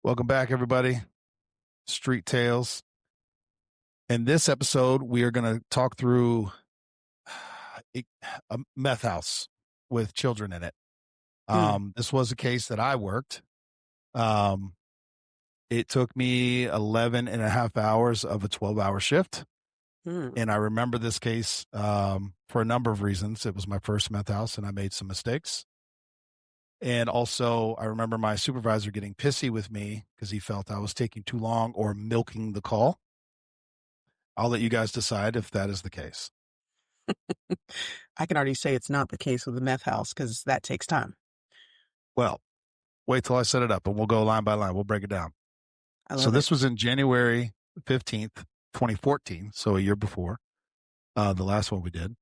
Welcome back, everybody. Street Tales. In this episode, we are going to talk through a meth house with children in it. Mm, This was a case that I worked. Um, it took me 11 and a half hours of a 12-hour shift. mm. And I remember this case for a number of reasons. It was my first meth house, and I made some mistakes. And also, I remember my supervisor getting pissy with me because he felt I was taking too long or milking the call. I'll let you guys decide if that is the case. I can already say it's not the case with the meth house because that takes time. Well, wait till I set it up and we'll go line by line. We'll break it down. I So love it. this was in January 15th, 2014. So a year before the last one we did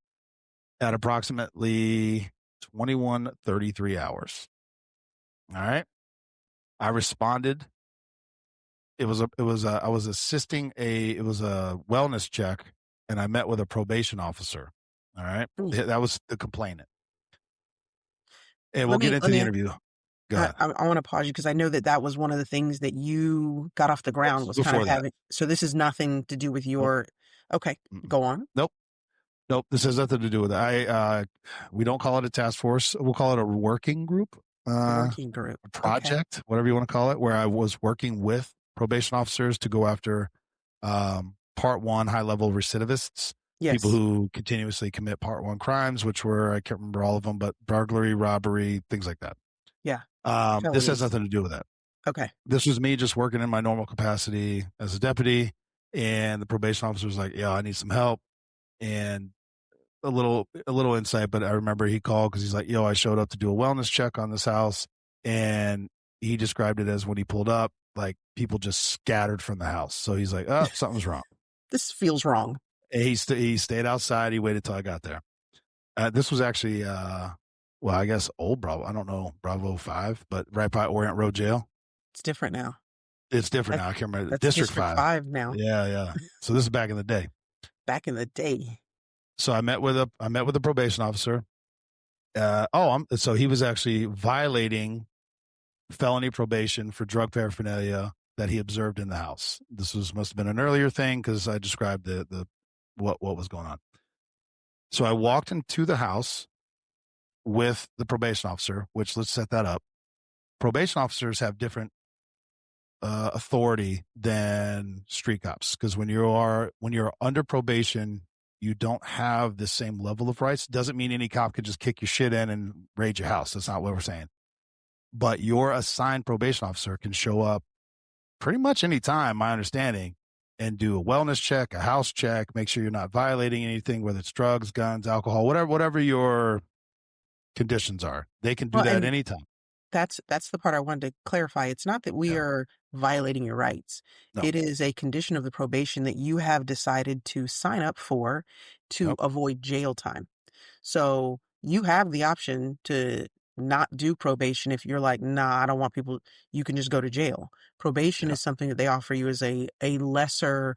at approximately 21:33 hours. All right. I responded. I was assisting it was a wellness check, and I met with a probation officer. All right. Mm. That was the complainant. And we'll Let get me into let the me. interview. Go I, ahead. I, I want to pause you because I know that was one of the things that you got off the This ground is was kind of before that. having. So this is nothing to do with Nope. your. Okay, Mm-mm. go on. Nope. Nope. This has nothing to do with it. We don't call it a task force. We'll call it a working group, Working group. Okay. project, whatever you want to call it, where I was working with probation officers to go after part one high level recidivists, people Yes. who continuously commit part one crimes, which were, I can't remember all of them, but burglary, robbery, things like that. Yeah. This has Felonies. nothing to do with that. Okay. This was me just working in my normal capacity as a deputy. And the probation officer was like, yeah, I need some help. And a little insight, but I remember he called because he's like, yo, I showed up to do a wellness check on this house. And he described it as when he pulled up, like people just scattered from the house. So he's like, oh, something's wrong. This feels wrong. And he stayed outside. He waited till I got there. This was actually, well, I guess old Bravo. I don't know, Bravo 5, but right by Orient Road Jail. It's different now. It's different That, now. I can't remember. that's District District 5. 5 now. Yeah, yeah. So this is back in the day. Back in the day. So I met with a probation officer. So he was actually violating felony probation for drug paraphernalia that he observed in the house. This must have been an earlier thing because I described the what was going on. So I walked into the house with the probation officer, which let's set that up. Probation officers have different authority than street cops because when you're under probation, you don't have the same level of rights. Doesn't mean any cop could just kick your shit in and raid your house. That's not what we're saying. But your assigned probation officer can show up pretty much any time, my understanding, and do a wellness check, a house check, make sure you're not violating anything, whether it's drugs, guns, alcohol, whatever your conditions are. They can do Well, that and anytime. that's the part I wanted to clarify. It's not that we Yeah. are violating your rights. No. It is a condition of the probation that you have decided to sign up for to Yep. avoid jail time. So you have the option to not do probation if you're like, nah, I don't want people, you can just go to jail. Probation Yeah. is something that they offer you as a lesser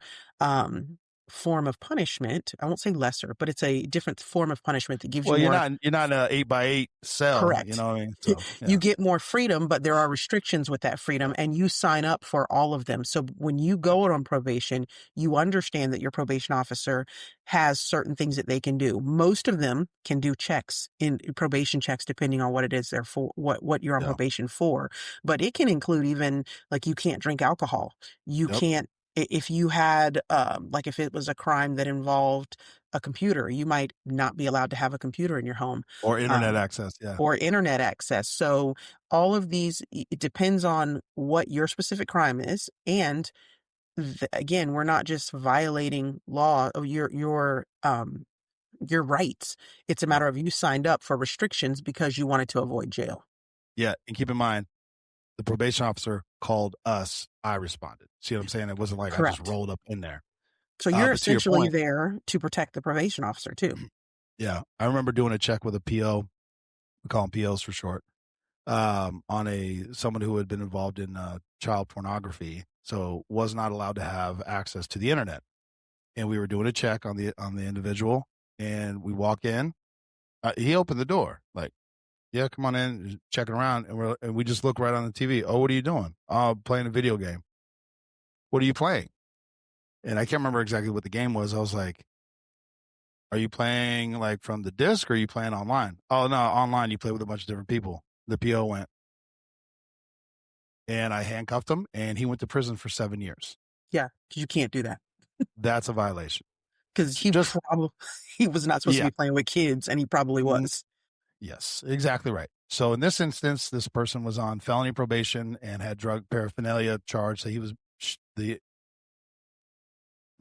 form of punishment. I won't say lesser, but it's a different form of punishment that gives you Well, you're more. not in an 8x8 cell, you Correct. know what I mean? So You yeah. get more freedom, but there are restrictions with that freedom, and you sign up for all of them. So when you Yep. go on probation, you understand that your probation officer has certain things that they can do. Most of them can do checks in probation checks, depending on what it is they're for, what you're on Yeah. probation for. But it can include even like you can't drink alcohol. You Yep. can't if you had like if it was a crime that involved a computer, you might not be allowed to have a computer in your home. Or internet Um, access. Yeah. or internet access. So all of these, it depends on what your specific crime is. And again, we're not just violating law or your rights. It's a No. matter of you signed up for restrictions because you wanted to avoid jail. Yeah. And keep in mind, the probation officer called us. I responded. See what I'm saying? It wasn't like I just Correct. rolled up in there. So you're But to your essentially point, there to protect the probation officer too. yeah, I remember doing a check with a PO. We call them POs for short. On someone who had been involved in child pornography, so was not allowed to have access to the internet. And we were doing a check on the individual, and we walk in. He opened the door, like Yeah, come on in, checking around, and we just look right on the TV. Oh, what are you doing? Oh, playing a video game. What are you playing? And I can't remember exactly what the game was. I was like, are you playing like from the disc or are you playing online? Oh, no, online. You play with a bunch of different people. The PO went and I handcuffed him and he went to prison for 7 years. Yeah, because you can't do that. That's a violation. Because he Just, probably he was not supposed to yeah. be playing with kids, and he probably was. Yes, exactly right. So in this instance, this person was on felony probation and had drug paraphernalia charge. So he was the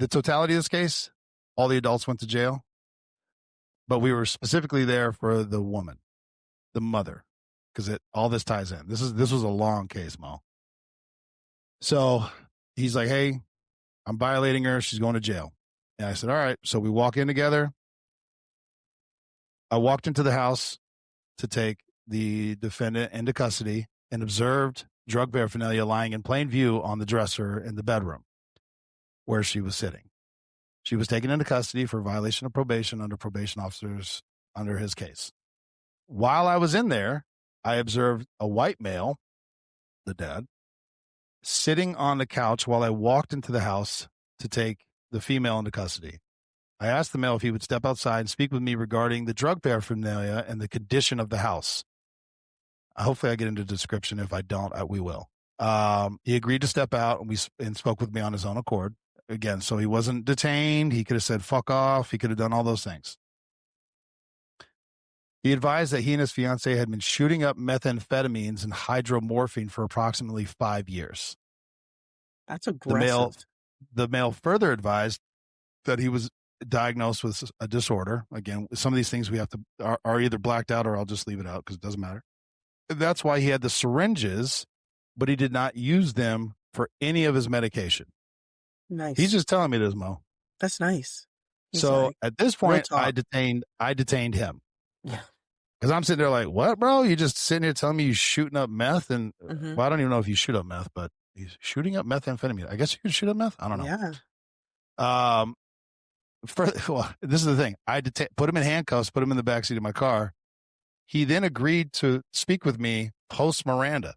totality of this case, all the adults went to jail, but we were specifically there for the woman, the mother, because all this ties in. This was a long case, Mo. So he's like, "Hey, I'm violating her. She's going to jail." And I said, "All right." So we walk in together. I walked into the house to take the defendant into custody and observed drug paraphernalia lying in plain view on the dresser in the bedroom where she was sitting. She was taken into custody for violation of probation under probation officers under his case. While I was in there, I observed a white male, the dad, sitting on the couch while I walked into the house to take the female into custody. I asked the male if he would step outside and speak with me regarding the drug paraphernalia and the condition of the house. Hopefully I get into the description. If I don't, we will. He agreed to step out and spoke with me on his own accord. Again, so he wasn't detained. He could have said, fuck off. He could have done all those things. He advised that he and his fiancée had been shooting up methamphetamines and hydromorphine for approximately 5 years. That's aggressive. The male further advised that he was diagnosed with a disorder. Again, some of these things we have to are either blacked out or I'll just leave it out because it doesn't matter. That's why he had the syringes, but he did not use them for any of his medication. Nice. He's just telling me this, Mo. That's nice. So at this point, I detained him. Yeah. Because I'm sitting there like, what, bro? You just sitting here telling me you're shooting up meth? And well, I don't even know if you shoot up meth, but he's shooting up methamphetamine. I guess you could shoot up meth. I don't know. Yeah. This is the thing. I put him in handcuffs, put him in the backseat of my car. He then agreed to speak with me post Miranda.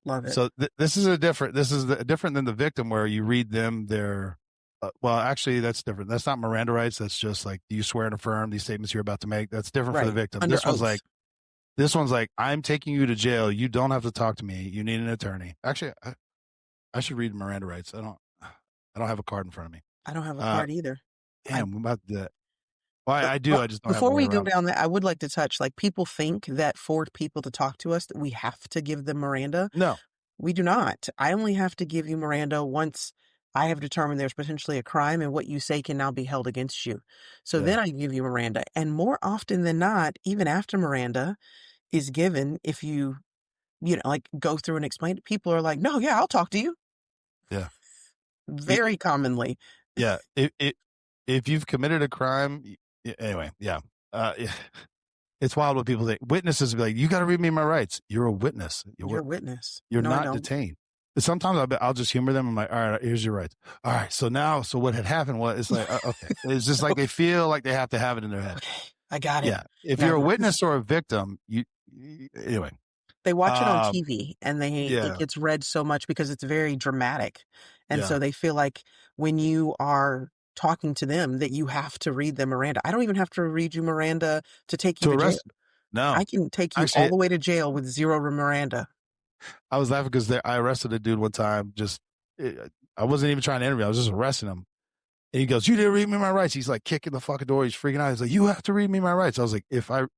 Love it. So this is different than the victim where you read them their, well, actually that's different. That's not Miranda rights. That's just like, do you swear and affirm these statements you're about to make? That's different for the victim. Under this one's like, I'm taking you to jail. You don't have to talk to me. You need an attorney. Actually, I should read Miranda rights. I don't have a card in front of me. I don't have a card either. Damn, I'm about to do that. Well, I do. I just don't before we go down that, I would like to touch, like, people think that for people to talk to us that we have to give them Miranda. No, we do not. I only have to give you Miranda once I have determined there's potentially a crime and what you say can now be held against you. So then I give you Miranda. And more often than not, even after Miranda is given, if you like go through and explain it, people are like, no, yeah, I'll talk to you. Yeah. Very commonly. Yeah. If you've committed a crime, anyway, yeah. It's wild what people think. Witnesses be like, you got to read me my rights. You're a witness. You're a witness. You're not detained. Sometimes I'll just humor them. I'm like, all right, here's your rights. All right. So what had happened was, it's like, okay. It's just like they feel like they have to have it in their head. Okay, I got it. Yeah. If you're a witness or a victim, anyway. They watch it on TV and it gets read so much because it's very dramatic. And so they feel like when you are talking to them that you have to read them Miranda. I don't even have to read you Miranda to take you to jail. No. I can take you all the way to jail with zero Miranda. I was laughing because I arrested a dude one time. I wasn't even trying to interview. I was just arresting him. And he goes, you didn't read me my rights. He's like kicking the fucking door. He's freaking out. He's like, you have to read me my rights. I was like,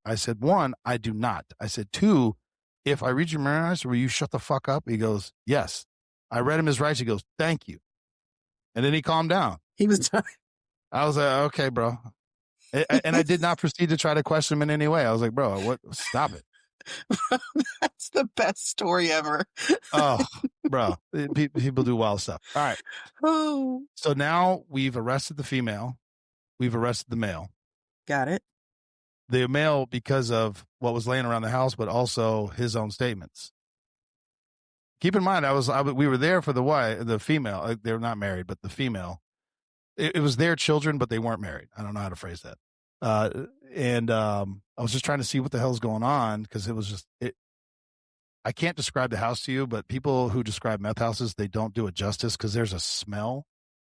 I said, one, I do not. I said, two, if I read you my rights, will you shut the fuck up? He goes, yes. I read him his rights. He goes, thank you. And then he calmed down. He was done. I was like, okay, bro. And I did not proceed to try to question him in any way. I was like, bro, what? Stop it. That's the best story ever. Oh, bro. People do wild stuff. All right. Oh. So now we've arrested the female. We've arrested the male. Got it. The male because of what was laying around the house, but also his own statements. Keep in mind, we were there for the female. They were not married, but the female. It was their children, but they weren't married. I don't know how to phrase that. Uh, and I was just trying to see what the hell's going on because it was just it. I can't describe the house to you, but people who describe meth houses, they don't do it justice because there's a smell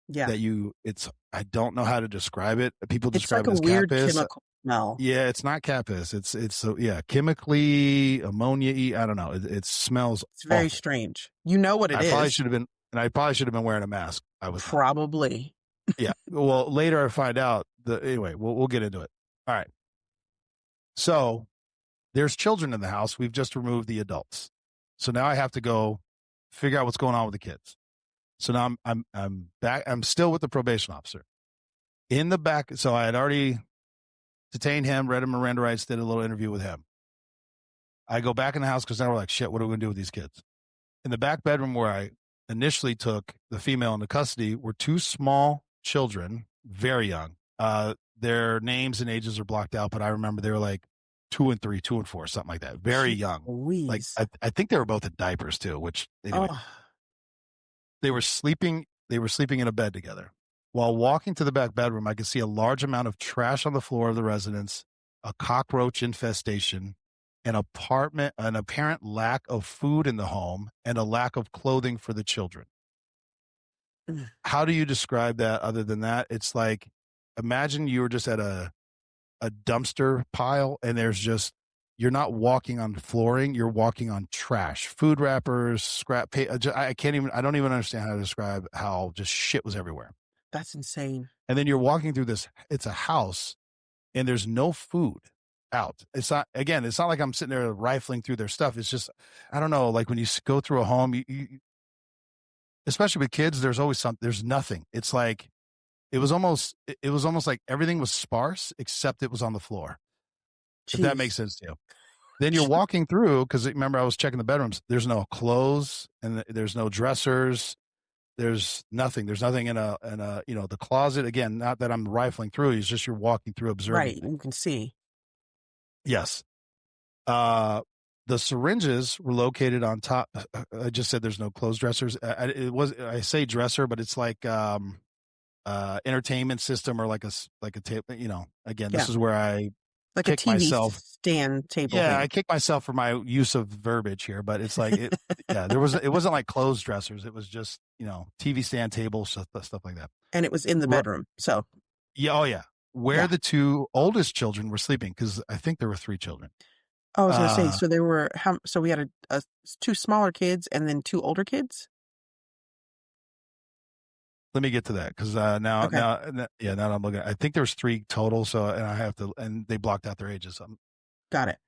Yeah. that I don't know how to describe it. People It's describe like it a as weird capis. chemical smell. Yeah, it's not capis. It's so yeah, chemically ammonia. I don't know. It smells It's very awful. strange. You know what it is. I probably should have been wearing a mask. I was not. Probably. Yeah. Well, later I find out. Anyway, we'll get into it. All right. So there's children in the house. We've just removed the adults. So now I have to go figure out what's going on with the kids. So now I'm back. I'm still with the probation officer in the back. So I had already detained him, read him Miranda rights, did a little interview with him. I go back in the house because now we're like, shit, what are we going to do with these kids? In the back bedroom where I initially took the female into custody were two small children, very young. Their names and ages are blocked out, but I remember they were like 2 and 3, 2 and 4, something like that. Very Jeez young. Like Louise. I think they were both in diapers too, which anyway, Oh, they were sleeping in a bed together. While walking to the back bedroom, I could see a large amount of trash on the floor of the residence, a cockroach infestation, an apparent lack of food in the home, and a lack of clothing for the children. mm, How do you describe that other than that? It's like, imagine you were just at a dumpster pile and you're not walking on flooring, you're walking on trash, food wrappers, scrap paper. I don't even understand how to describe how just shit was everywhere. that's insane. And then you're walking through it's a house and there's no food out. It's not like I'm sitting there rifling through their stuff. It's just, I don't know, like when you go through a home, especially with kids, there's nothing. It's like, it was almost like everything was sparse except it was on the floor. If that makes Jeez. sense to you. Then you're walking through, because remember I was checking the bedrooms. There's no clothes and there's no dressers. There's nothing. There's nothing in the closet. Again, not that I'm rifling through. It's just you're walking through, observing. Right. You can see. Yes. The syringes were located on top. I just said there's no clothes dressers. I say dresser, but it's like entertainment system or like a tape. Again, Yeah. this is where I Like a kick TV myself. stand table Yeah, I thing. kick myself for my use of verbiage here, but it's like yeah, it wasn't like clothes dressers. It was just, TV stand tables, stuff like that. And it was in the Ru- bedroom. So, Yeah, oh yeah. Where yeah. the two oldest children were sleeping, because I think there were 3 children. I was going to say, Uh, so there were, so we had two smaller kids and then two older kids? Let me get to that because Okay. now that I'm looking, I think there's 3 total. So and they blocked out their ages. Got it.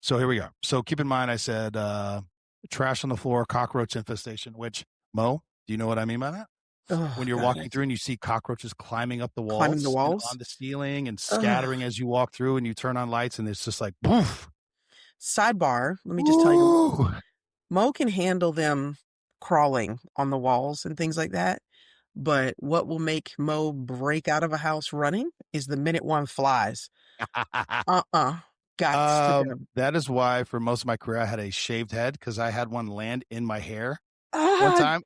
So here we go. So keep in mind, I said trash on the floor, cockroach infestation. Which Mo, do you know what I mean by that? Oh, When you're God. walking through and you see cockroaches climbing up the Climbing the walls and walls? on the ceiling and Ugh. scattering as you walk through, and you turn on lights and it's just like poof. Sidebar, let me just tell you, Ooh. Mo can handle them crawling on the walls and things like that. But what will make Mo break out of a house running is the minute one flies. Gots to go. That is why for most of my career I had a shaved head because I had one land in my hair one Ah, time.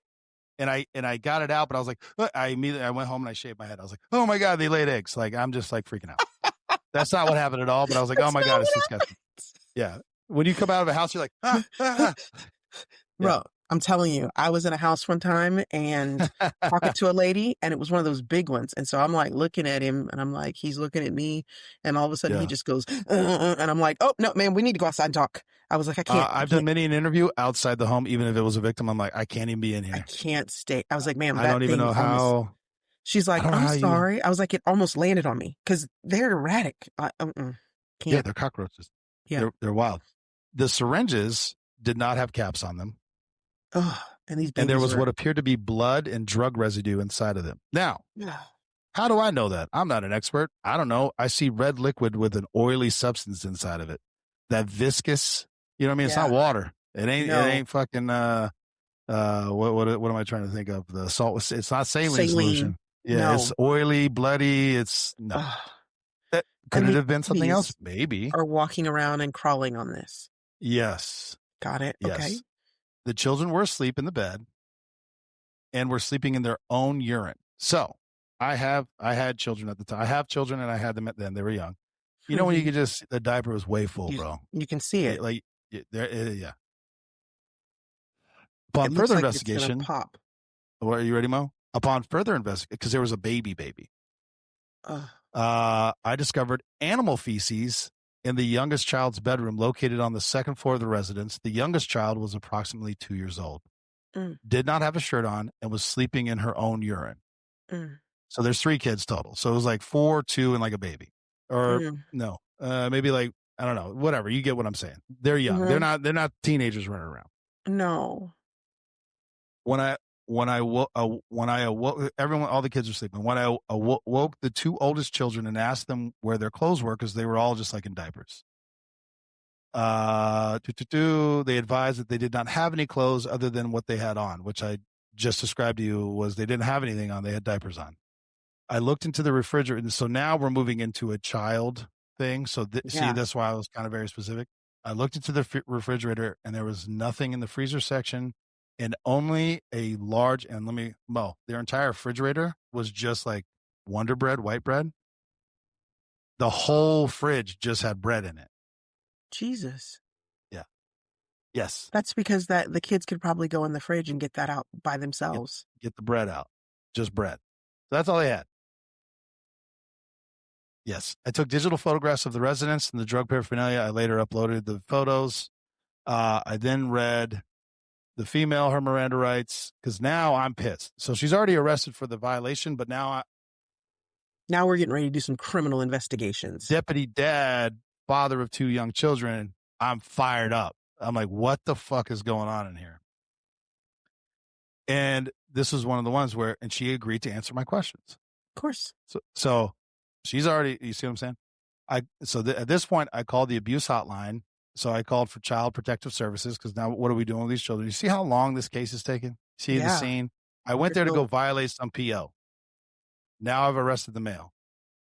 And I got it out, but I was like, I went home and I shaved my head. I was like, oh my God, they laid eggs. Like, I'm just like freaking out. That's not what happened at all. But I was like, oh that's my not God, it's what disgusting. Yeah. When you come out of a house, you're like, yeah. Bro, I'm telling you, I was in a house one time and talking to a lady, and it was one of those big ones. And so I'm like looking at him, and I'm like, he's looking at me, and all of a sudden he Yeah. just goes, and I'm like, oh no, man, we need to go outside and talk. I was like, I I've can't, done many an interview outside the home, even if it was a victim. I'm like, I can't even be in I here. can't stay. I was like, ma'am, I that don't even thing know almost. how. She's I like, don't know I'm how you. sorry. I was like, it almost landed on me because they're erratic. Yeah, Can't. they're cockroaches. Yeah. They're wild. The syringes did not have caps on them, Oh, and these and there babies was are. what appeared to be blood and drug residue inside of them. Now, how do I know that? I'm not an expert. I don't know. I see red liquid with an oily substance inside of it. That viscous, you know what I mean? It's not Yeah. water. It No. ain't fucking what am I trying to think of? The salt, it's not saline Saline. solution. Yeah, it's No. oily, bloody. It's no. Ugh. Could And it these have been something else? babies Maybe. are walking around and crawling on this. Yes. Got it. Okay. Yes. The children were asleep in the bed and were sleeping in their own urine. So I had children at the time. I have children, and I had them then. They were young. You know when you could just the diaper was way full, bro. You can see it. Yeah. Upon It looks further like it's gonna investigation, pop. are you ready, Mo? Upon further investigation, because there was a baby, Ugh. I discovered animal feces in the youngest child's bedroom located on the second floor of the residence. The youngest child was approximately 2 years old, Mm, did not have a shirt on, and was sleeping in her own urine. mm, So there's 3 kids total. So it was like 4, 2, and like a baby. Or mm. no, maybe like, I don't know, whatever. You get what I'm saying. They're young. Mhm. They're not teenagers running around. No. When I awoke, everyone, all the kids were sleeping. When I woke the 2 oldest children and asked them where their clothes were, because they were all just like in diapers. They advised that they did not have any clothes other than what they had on, which I just described to you was they didn't have anything on. They had diapers on. I looked into the refrigerator. And so now we're moving into a child thing. So see, Yeah. that's why I was kind of very specific. I looked into the refrigerator and there was nothing in the freezer section and only a large, and their entire refrigerator was just like Wonder Bread, white bread. The whole fridge just had bread in it. Jesus. Yeah. Yes. That's because the kids could probably go in the fridge and get that out by themselves. Get the bread out. Just bread. So that's all they had. Yes. I took digital photographs of the residence and the drug paraphernalia. I later uploaded the photos. I then read the female, her Miranda rights, because now I'm pissed. So she's already arrested for the violation, but now Now we're getting ready to do some criminal investigations. deputy dad, father of 2 young children, I'm fired up. I'm like, what the fuck is going on in here? And this was one of the ones where, and she agreed to answer my questions. Of course. So she's already, you see what I'm saying? At this point, I called the abuse hotline. So I called for child protective services because now what are we doing with these children? You see how long this case is taking? See the scene? I went there to go violate some PO. Now I've arrested the male.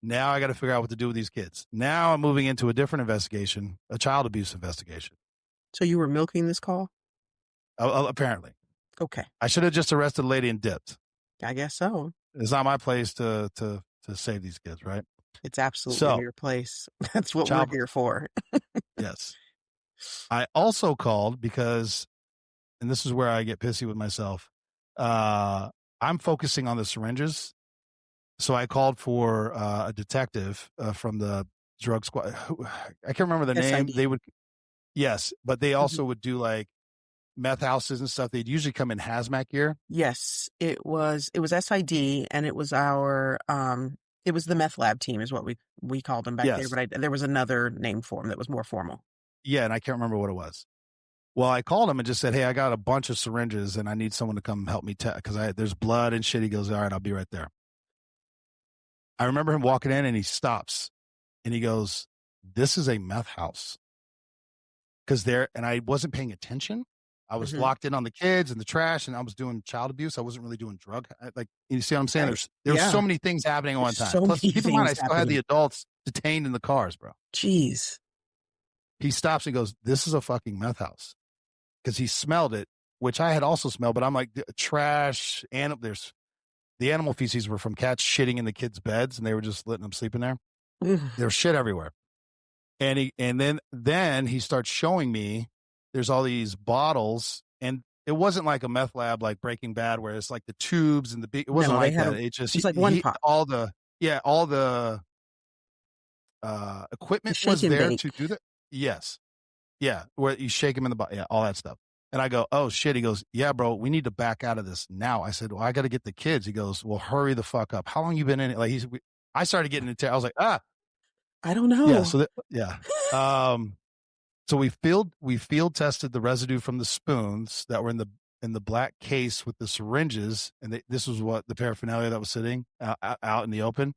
Now I got to figure out what to do with these kids. Now I'm moving into a different investigation, a child abuse investigation. So you were milking this call? Apparently. Okay. I should have just arrested the lady and dipped. I guess so. It's not my place to save these kids, right? It's absolutely your place. That's what we're here for. Yes. I also called because, and this is where I get pissy with myself, I'm focusing on the syringes. So I called for a detective from the drug squad. I can't remember the name. They would, yes, but they also would do like meth houses and stuff. They'd usually come in hazmat gear. Yes, it was SID, and it was it was the meth lab team is what we called them back there. But there was another name for them that was more formal. Yeah, and I can't remember what it was. Well, I called him and just said, hey, I got a bunch of syringes and I need someone to come help me because there's blood and shit. He goes, all right, I'll be right there. I remember him walking in and he stops and he goes, this is a meth house. And I wasn't paying attention. I was locked in on the kids and the trash and I was doing child abuse. I wasn't really doing drug. Like, you see what I'm saying? There's so many things happening at one time. Plus, keep in mind, I still had the adults detained in the cars, bro. Jeez. He stops and goes, this is a fucking meth house. Because he smelled it, which I had also smelled, but I'm like, trash, and there's the animal feces were from cats shitting in the kids' beds and they were just letting them sleep in there. There's shit everywhere. And then he starts showing me there's all these bottles, and it wasn't like a meth lab like Breaking Bad where it's like the tubes and the big. It wasn't like that. It's like one pot. All the equipment was there to do that. Yes, yeah, where you shake them in the bottle, all that stuff. And I go, oh shit. He goes, yeah, bro, we need to back out of this now. I said, well, I got to get the kids. He goes, well, hurry the fuck up. How long you been in it? Like I started getting into. I was like, I don't know. Yeah. So we field tested the residue from the spoons that were in the black case with the syringes, and this was what the paraphernalia that was sitting out in the open.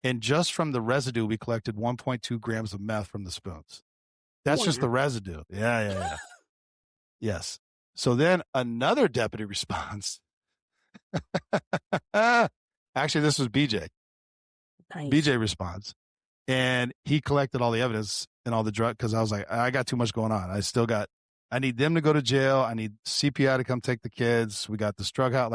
And just from the residue, we collected 1.2 grams of meth from the spoons. That's just the residue. Yeah. Yes. So then another deputy responds. Actually, this was BJ. Nice. BJ responds. And he collected all the evidence and all the drug because I was like, I got too much going on. I need them to go to jail. I need CPI to come take the kids. We got this drug out.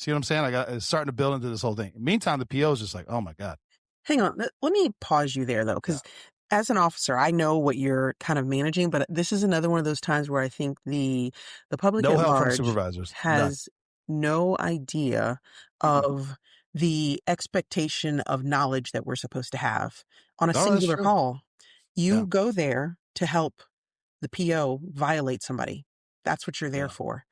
See what I'm saying? It's starting to build into this whole thing. Meantime, the PO is just like, oh my God. Hang on. Let me pause you there, though, Yeah. because as an officer, I know what you're kind of managing, but this is another one of those times where I think the public No at help from large supervisors. None. has no idea Mm-mm. of the expectation of knowledge that we're supposed to have on a Oh, that's singular true. call. Yeah. You go there to help the PO violate somebody. That's what you're there Yeah. for.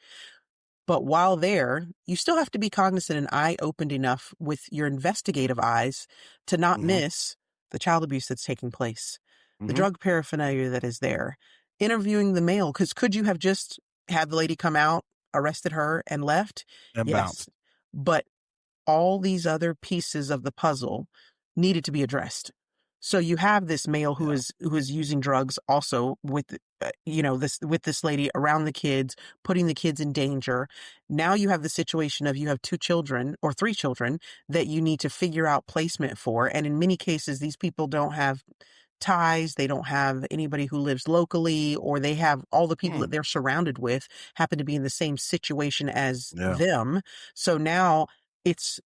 But while there, you still have to be cognizant and eye opened enough with your investigative eyes to not Mm-hmm. miss the child abuse that's taking place, the Mm-hmm. drug paraphernalia that is there, interviewing the male. Because could you have just had the lady come out, arrested her, and left? And Yes. bounced. But all these other pieces of the puzzle needed to be addressed. So you have this male Yeah. who is using drugs also with this with this lady around the kids, putting the kids in danger. Now you have the situation of you have 2 children or 3 children that you need to figure out placement for, and in many cases these people don't have ties, they don't have anybody who lives locally, or they have all the people Hmm. that they're surrounded with happen to be in the same situation as Yeah. them. So now it's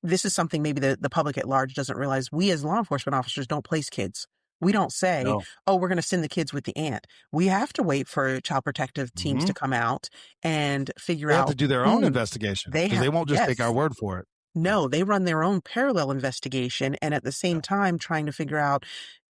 this is something maybe the public at large doesn't realize. We as law enforcement officers don't place kids. We don't say, No. oh, we're going to send the kids with the aunt. We have to wait for child protective teams Mm-hmm. to come out and figure They have to out do their own who investigation they because have. they won't just take our Yes. word for it. Yeah. No, they run their own parallel investigation and at the Yeah. same time trying to figure out,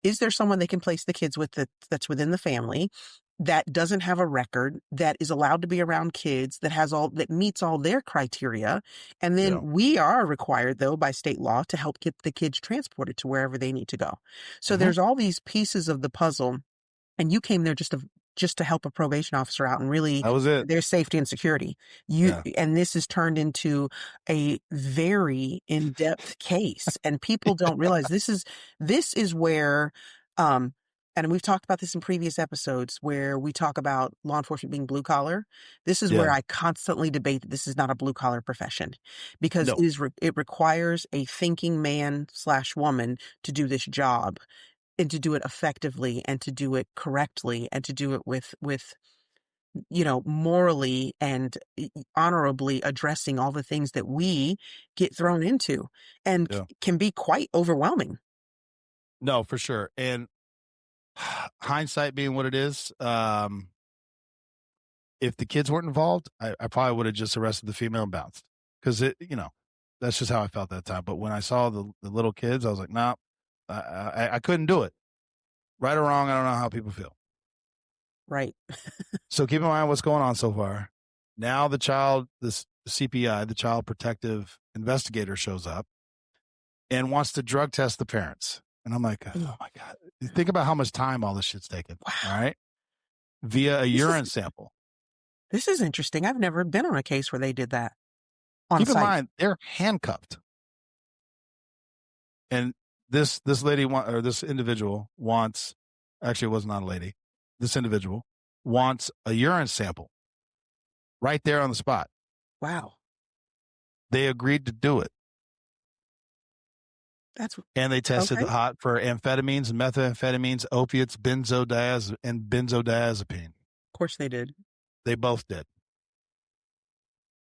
is there someone they can place the kids with that's within the family that doesn't have a record, that is allowed to be around kids, that meets all their criteria? And Yeah. then we are required, though, by state law to help get the kids transported to wherever they need to go. So Mm-hmm. there's all these pieces of the puzzle, and you came there just to help a probation officer out and really That was it. their safety and security. Yeah. And this is turned into a very in-depth case, and people don't realize this is where and we've talked about this in previous episodes where we talk about law enforcement being blue collar. This is where Yeah. I constantly debate that this is not a blue collar profession, because No. it requires a thinking man slash woman to do this job, and to do it effectively, and to do it correctly, and to do it with morally and honorably addressing all the things that we get thrown into, and Yeah. can be quite overwhelming. No, for sure. And hindsight being what it is, if the kids weren't involved, I probably would have just arrested the female and bounced because that's just how I felt that time. But when I saw the little kids, I was like, no, I couldn't do it. Right or wrong, I don't know how people feel. Right. So keep in mind what's going on so far. Now the CPI, the child protective investigator, shows up and wants to drug test the parents. And I'm like, oh my God. Think about how much time all this shit's taken. Wow. All right. Via a urine sample. This is interesting. I've never been on a case where they did that on Keep in site. mind, they're handcuffed. And this lady or this individual wants, actually, it was not a lady. This individual wants a urine sample right there on the spot. Wow. They agreed to do it. And they tested okay. hot for amphetamines, methamphetamines, opiates, and benzodiazepine. Of course they did. They both did.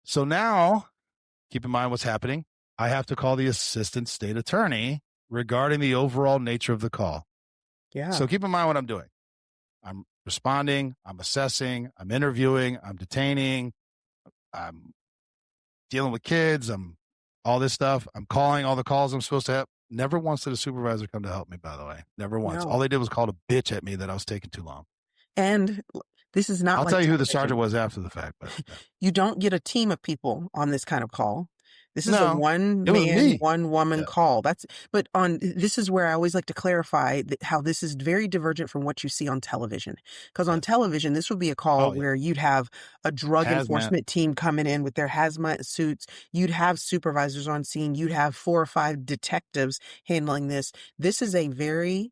So now, keep in mind what's happening. I have to call the assistant state attorney regarding the overall nature of the call. Yeah. So keep in mind what I'm doing. I'm responding, I'm assessing, I'm interviewing, I'm detaining, I'm dealing with kids, I'm all this stuff. I'm calling all the calls I'm supposed to have. Never once did a supervisor come to help me, by the way. Never once. No. All they did was call a bitch at me that I was taking too long. And this is not I'll like tell you who the television. sergeant was after the fact. But yeah. You don't get a team of people on this kind of call. This is a No, one it was man, me. one woman Yeah. call. This is where I always like to clarify how this is very divergent from what you see on television. Because on television, this would be a call where you'd have a drug Hazmat. enforcement team coming in with their hazmat suits. You'd have supervisors on scene. You'd have 4 or 5 detectives handling this. This is a very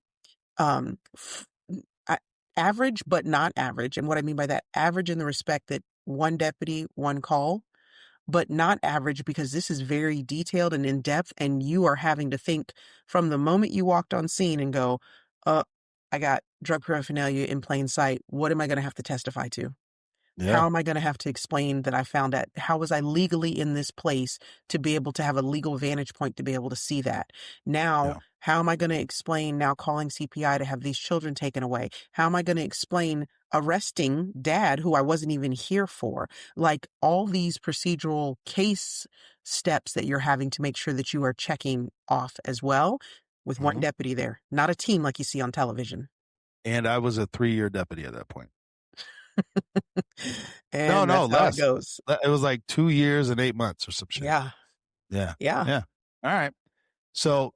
average, but not average. And what I mean by that, average in the respect that one deputy, one call, but not average because this is very detailed and in depth. And you are having to think from the moment you walked on scene and go, I got drug paraphernalia in plain sight. What am I going to have to testify to? Yeah. How am I gonna have to explain that I found that? How was I legally in this place to be able to have a legal vantage point to be able to see that? Now, Yeah. how am I gonna explain now calling CPI to have these children taken away? How am I gonna explain arresting dad who I wasn't even here for? Like, all these procedural case steps that you're having to make sure that you are checking off as well with one Mhm. deputy there, not a team like you see on television. And I was a 3-year deputy at that point. No, And no, that's how it less. goes. It was like 2 years and 8 months or some shit. Yeah. Yeah. Yeah. Yeah. All right. So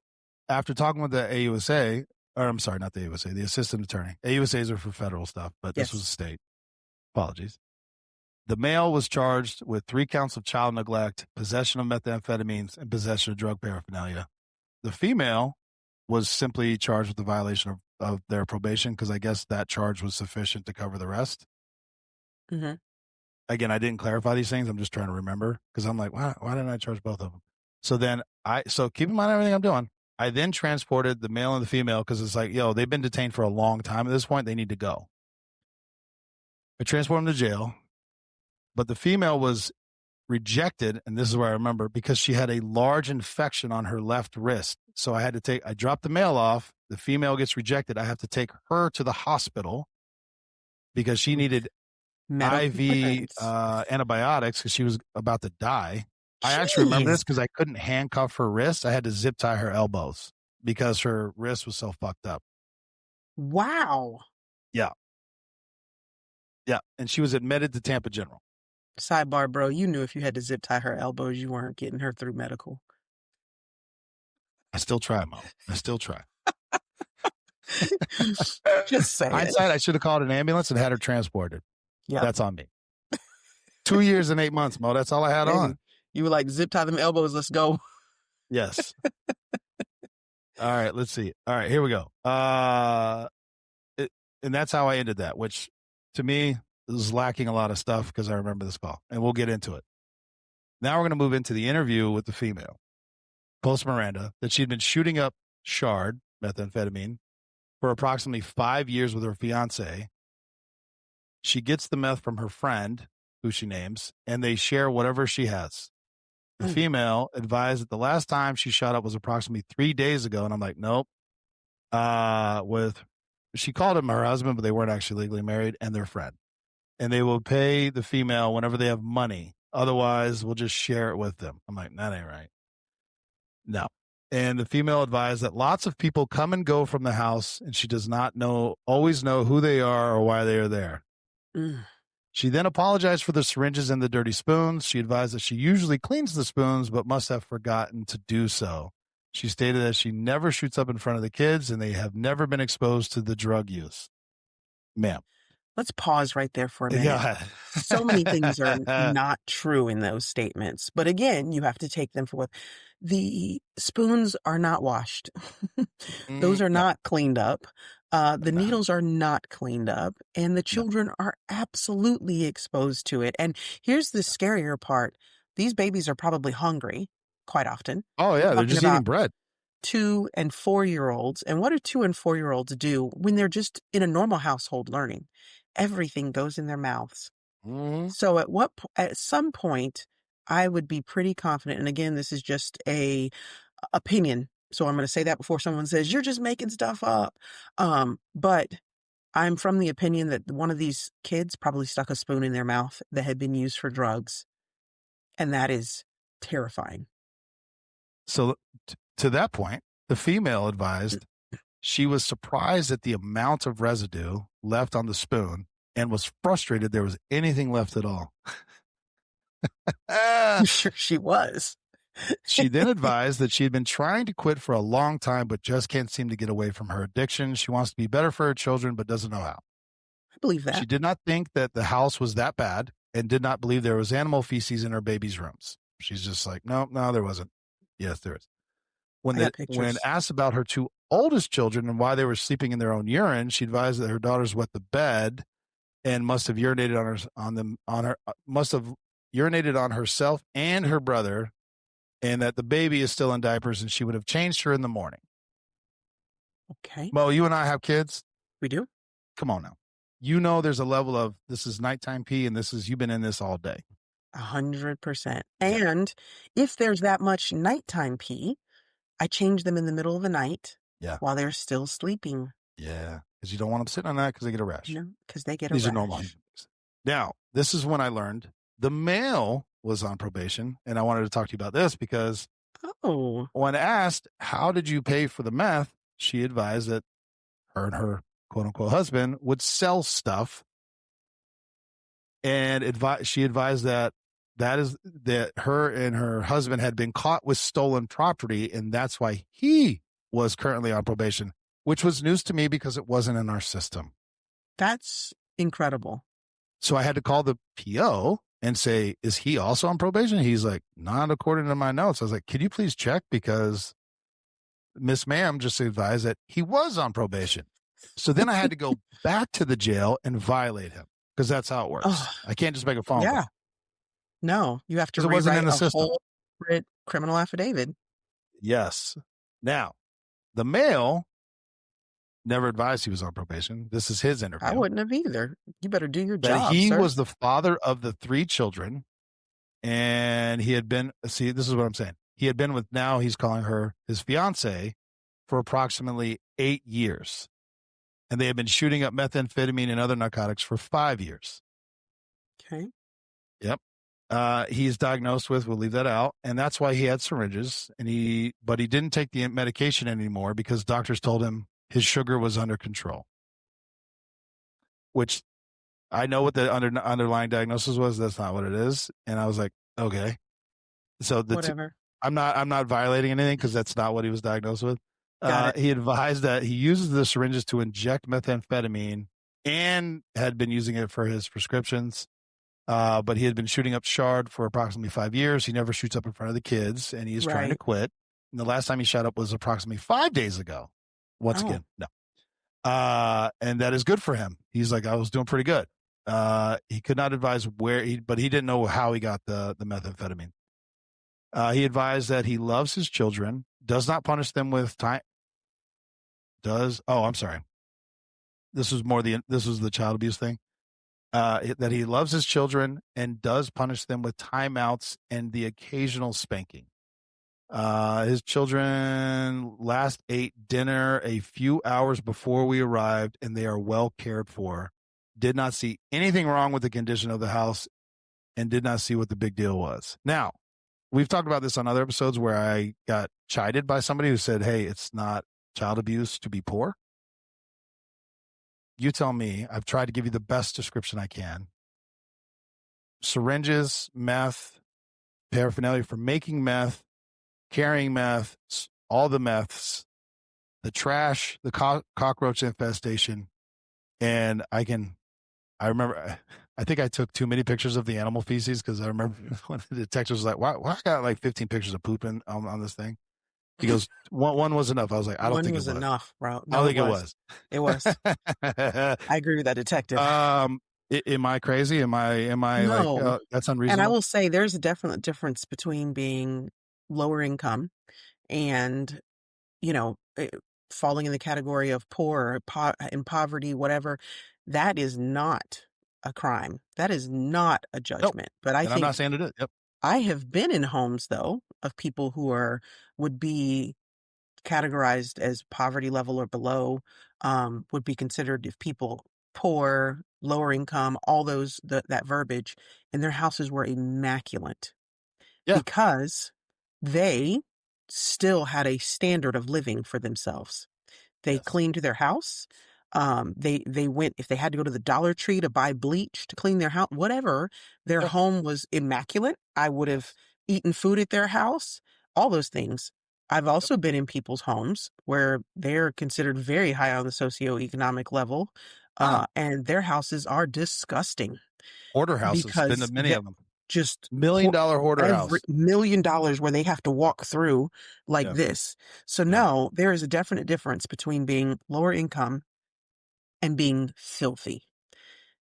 after talking with the AUSA, or I'm sorry, not the AUSA, the assistant attorney. AUSAs are for federal stuff, but this was Yes. state. Apologies. The male was charged with 3 counts of child neglect, possession of methamphetamines, and possession of drug paraphernalia. The female was simply charged with the violation of their probation because I guess that charge was sufficient to cover the rest. Mhm. Again, I didn't clarify these things. I'm just trying to remember because I'm like, why didn't I charge both of them? So then so keep in mind everything I'm doing. I then transported the male and the female because it's like, yo, they've been detained for a long time at this point. They need to go. I transported them to jail, but the female was rejected, and this is where I remember, because she had a large infection on her left wrist. So I dropped the male off. The female gets rejected. I have to take her to the hospital because she Oof. needed Medical IV defense. antibiotics because she was about to die. I actually remember Jeez. this because I couldn't handcuff her wrists. I had to zip tie her elbows because her wrist was so fucked up. Wow. Yeah. Yeah. And she was admitted to Tampa General. Sidebar, bro, you knew if you had to zip tie her elbows, you weren't getting her through medical. I still try, Mo. I still try. Just saying. Hindsight, I should have called an ambulance and had her transported. Yep. That's on me. 2 years and 8 months, Mo. That's all I had Baby, on. you were like, zip tie them elbows, let's go. Yes. All right, let's see. All right, here we go. And that's how I ended that, which to me is lacking a lot of stuff because I remember this call, and we'll get into it. Now we're going to move into the interview with the female, post Miranda, that she'd been shooting up shard, methamphetamine, for approximately 5 years with her fiance. She gets the meth from her friend, who she names, and they share whatever she has. The female advised that the last time she shot up was approximately 3 days ago, and I'm like, nope. She called him her husband, but they weren't actually legally married, and their friend. And they will pay the female whenever they have money. Otherwise, we'll just share it with them. I'm like, that ain't right. No. And the female advised that lots of people come and go from the house, and she does not always know who they are or why they are there. Mm. She then apologized for the syringes and the dirty spoons. She advised that she usually cleans the spoons, but must have forgotten to do so. She stated that she never shoots up in front of the kids and they have never been exposed to the drug use. Ma'am. Let's pause right there for a minute. Yeah. So many things are not true in those statements. But again, you have to take them for what the spoons are not washed. Those are No. not cleaned up. The They're not. needles are not cleaned up, and the No. children are absolutely exposed to it. And here's the scarier part. These babies are probably hungry quite often. Oh, We're yeah. They're talking just about eating bread. 2 and 4-year-olds. And what do 2 and 4-year-olds do when they're just in a normal household learning? Everything goes in their mouths. Mm-hmm. So at some point, I would be pretty confident, and again, this is just a opinion, so I'm gonna say that before someone says, "You're just making stuff up." But I'm from the opinion that one of these kids probably stuck a spoon in their mouth that had been used for drugs, and that is terrifying. So to that point, the female advised she was surprised at the amount of residue left on the spoon and was frustrated there was anything left at all. I'm sure she was. She then advised that she had been trying to quit for a long time, but just can't seem to get away from her addiction. She wants to be better for her children, but doesn't know how. I believe She that. did not think that the house was that bad and did not believe there was animal feces in her baby's rooms. She's just like, no, there wasn't. Yes, there is. I got When pictures. asked about her 2 oldest children and why they were sleeping in their own urine, she advised that her daughters wet the bed and must have urinated on herself and her brother, and that the baby is still in diapers and she would have changed her in the morning. Okay. Mo, you and I have kids. We do? Come on now. there's a level of this is nighttime pee and this is you've been in this all day. 100%. Yeah. And if there's that much nighttime pee, I change them in the middle of the night Yeah. while they're still sleeping. Yeah. Because you don't want them sitting on that because they get a rash. Because they get a These are normal rash. human beings. Now, this is when I learned the male was on probation. And I wanted to talk to you about this because Oh, when asked, how did you pay for the meth? She advised that her and her quote unquote husband would sell stuff. And she advised that her and her husband had been caught with stolen property. And that's why he was currently on probation, which was news to me because it wasn't in our system. that's incredible. So I had to call the PO and say, is he also on probation? He's like, not according to my notes. I was like, could you please check? Because Miss Ma'am just advised that he was on probation. So then I had to go back to the jail and violate him because that's how it works. Oh, I can't just make a phone yeah. call. No, you have to Because it wasn't in rewrite the a system. whole criminal affidavit. Yes. Now, the male never advised he was on probation. This is his interview. I wouldn't have either. You better do your That job, he sir. was the father of the 3 children. And he had been, see, this is what I'm saying. He had been with, now he's calling her his fiance for approximately 8 years. And they had been shooting up methamphetamine and other narcotics for 5 years. Okay. Yep. He's diagnosed with, we'll leave that out. And that's why he had syringes. But he didn't take the medication anymore because doctors told him his sugar was under control. Which I know what the underlying diagnosis was. That's not what it is. And I was like, okay. So Whatever. I'm not violating anything because that's not what he was diagnosed with. He advised that he uses the syringes to inject methamphetamine and had been using it for his prescriptions. But he had been shooting up Shard for approximately 5 years. He never shoots up in front of the kids, and he's trying to quit. And the last time he shot up was approximately 5 days ago. Once again, no. And that is good for him. He's like, I was doing pretty good. He could not advise but he didn't know how he got the methamphetamine. He advised that he loves his children, does not punish them with time. I'm sorry. This was the child abuse thing. That he loves his children and does punish them with timeouts and the occasional spanking. His children last ate dinner a few hours before we arrived, and they are well cared for. Did not see anything wrong with the condition of the house and did not see what the big deal was. Now, we've talked about this on other episodes where I got chided by somebody who said, hey, it's not child abuse to be poor. You tell me. I've tried to give you the best description I can. Syringes, meth, paraphernalia for making meth, carrying meth, all the meths, the trash, the cockroach infestation. And I remember, I think I took too many pictures of the animal feces because I remember when the detective was like, why I got like 15 pictures of pooping on this thing? He goes, one was enough. I was like, I don't think it was enough, bro. No, I don't think it was. It was. I agree with that detective. Am I crazy? Am I No. like, that's unreasonable? And I will say there's a definite difference between being lower income and, falling in the category of poor or in poverty, whatever. That is not a crime. That is not a judgment. Nope. But I'm not saying it is. Yep. I have been in homes, though, of people who would be categorized as poverty level or below, would be considered if people poor, lower income, all that verbiage, and their houses were immaculate. Yeah. Because they still had a standard of living for themselves. They cleaned their house. They went, if they had to go to the Dollar Tree to buy bleach to clean their house, whatever, their home was immaculate. I would have eaten food at their house, all those things. I've also been in people's homes where they're considered very high on the socioeconomic level, and their houses are disgusting. Hoarder houses, been to many of them. Just $1 million hoarder house. $1 million where they have to walk through like this. So no, there is a definite difference between being lower income and being filthy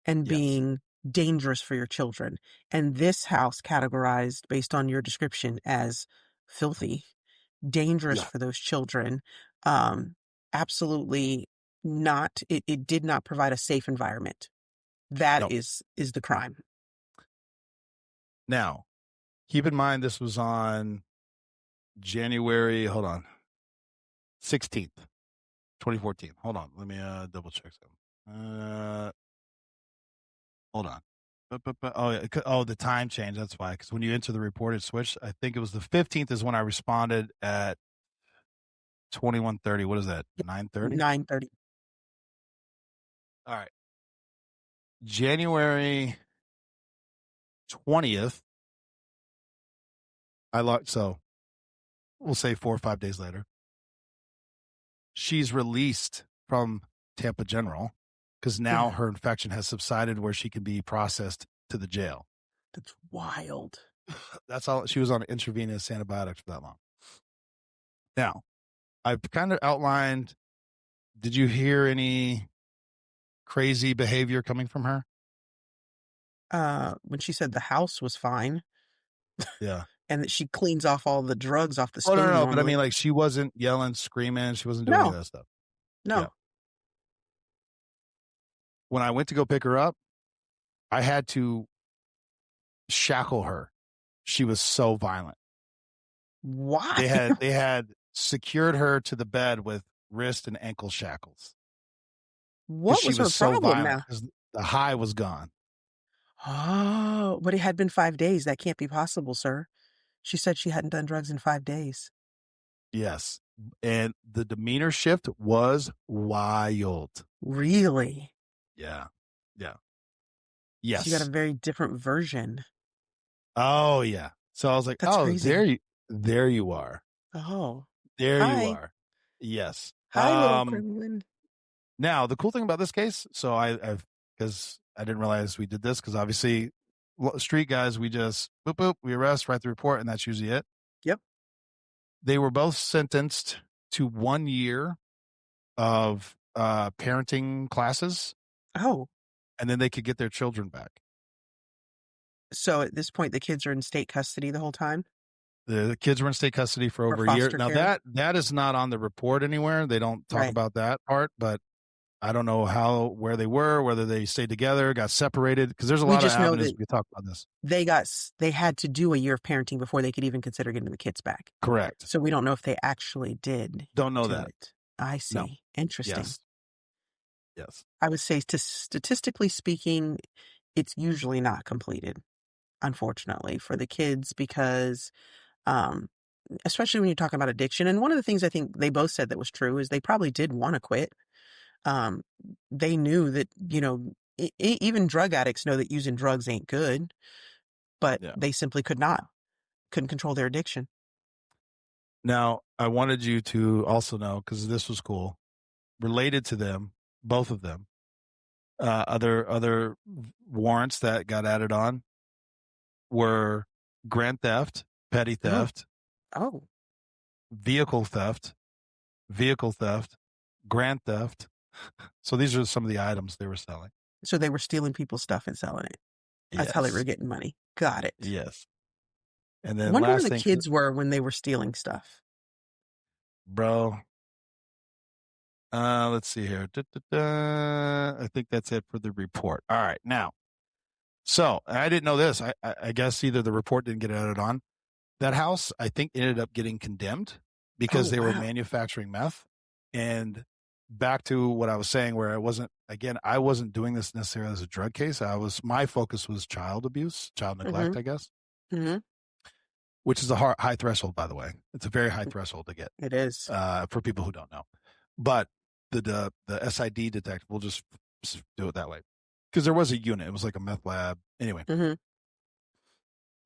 and being dangerous for your children. And this house categorized based on your description as filthy, dangerous for those children. Absolutely it did not provide a safe environment. That No. is the crime. Now, keep in mind this was on January, hold on, 16th, 2014. Hold on. Let me double check something. Hold on. Oh, yeah. Oh, the time change. That's why. Because when you enter the report, it switched. I think it was the 15th is when I responded at 21:30. What is that? 9:30? 9:30. All right. January 20th. So we'll say 4 or 5 days later. She's released from Tampa General because now her infection has subsided where she can be processed to the jail. That's wild. That's all. She was on intravenous antibiotics for that long. Now, I've kind of outlined. Did you hear any crazy behavior coming from her? When she said the house was fine Yeah. and that she cleans off all the drugs off the Oh, stove no. But I normally. mean, like, she wasn't yelling, screaming. She wasn't doing any of No, that stuff. no. Yeah. When I went to go pick her up, I had to shackle her. She was so violent. Why? They had secured her to the bed with wrist and ankle shackles because What she was her was so problem violent now? because the high was gone. Oh, but it had been 5 days. That can't be possible, sir. She said she hadn't done drugs in 5 days. Yes. And the demeanor shift was wild. Really? Yeah. Yeah. She got a Yes. very different version. Oh, yeah. So I was like, That's oh, crazy. there you are. Oh. There you Hi. are. Yes. Hi, little Kremlin. Now the cool thing about this case, so I've because I didn't realize we did this because obviously street guys, we just boop boop, we arrest, write the report, and that's usually it. Yep. They were both sentenced to 1 year of parenting classes, Oh. and then they could get their children back. So at this point, the kids are in state custody the whole time? The kids were in state custody for Or over a year. foster Now care? that is not on the report anywhere. They don't talk Right. about that part, but I don't know where they were, whether they stayed together, got separated, because there's a We lot of just know avenues that we can talk about this. they had to do a year of parenting before they could even consider getting the kids back. Correct. So we don't know if they actually did Don't know do that. it. I see. No. Interesting. Yes. Yes. I would say statistically speaking, it's usually not completed, unfortunately, for the kids because especially when you're talking about addiction. And one of the things I think they both said that was true is they probably did want to quit. Um, they knew that, even drug addicts know that using drugs ain't good, but Yeah. they simply couldn't control their addiction. Now, I wanted you to also know, because this was cool, related to them, both of them, other warrants that got added on were grand theft, petty theft, Oh, vehicle theft, grand theft. So these are some of the items they were selling. so they were stealing people's stuff and selling it. That's how they were Yes. getting money. Got it. Yes. And I then wonder where last the thing, kids were when they were stealing stuff. bro. Let's see here. I think that's it for the report. All right. Now, so I didn't know this. I guess either the report didn't get added on. That house, I think, ended up getting condemned because Oh, they were wow. manufacturing meth. And back to what I was saying, where I wasn't doing this necessarily as a drug case. My focus was child abuse, child neglect, I guess, Mm-hmm. which is a high threshold, by the way. It's a very high threshold to get It is. for people who don't know. But the SID detective, we'll just do it that way. Because there was a unit. It was like a meth lab. Anyway, Mm-hmm.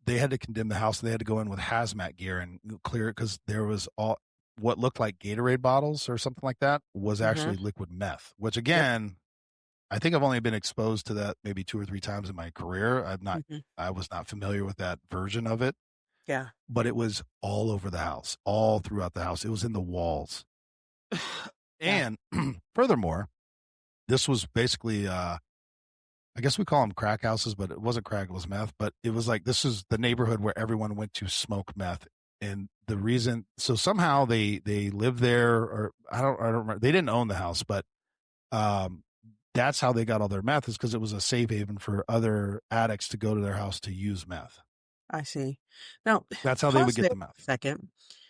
they had to condemn the house. And they had to go in with hazmat gear and clear it because there was what looked like Gatorade bottles or something like that was Mm-hmm. actually liquid meth, which Yep. again, I think I've only been exposed to that maybe 2 or 3 times in my career. Mm-hmm. I was not familiar with that version of it, Yeah. but it was all over the house, all throughout the house. It was in the walls. Yeah. And furthermore, this was basically, I guess we call them crack houses, but it wasn't crack, it was meth. But it was like, this is the neighborhood where everyone went to smoke meth. And the reason, so somehow they lived there, or I don't remember. They didn't own the house, but Um, that's how they got all their meth, is because it was a safe haven for other addicts to go to their house to use meth. I see. Now, That's how they would pause get there the for a meth. second.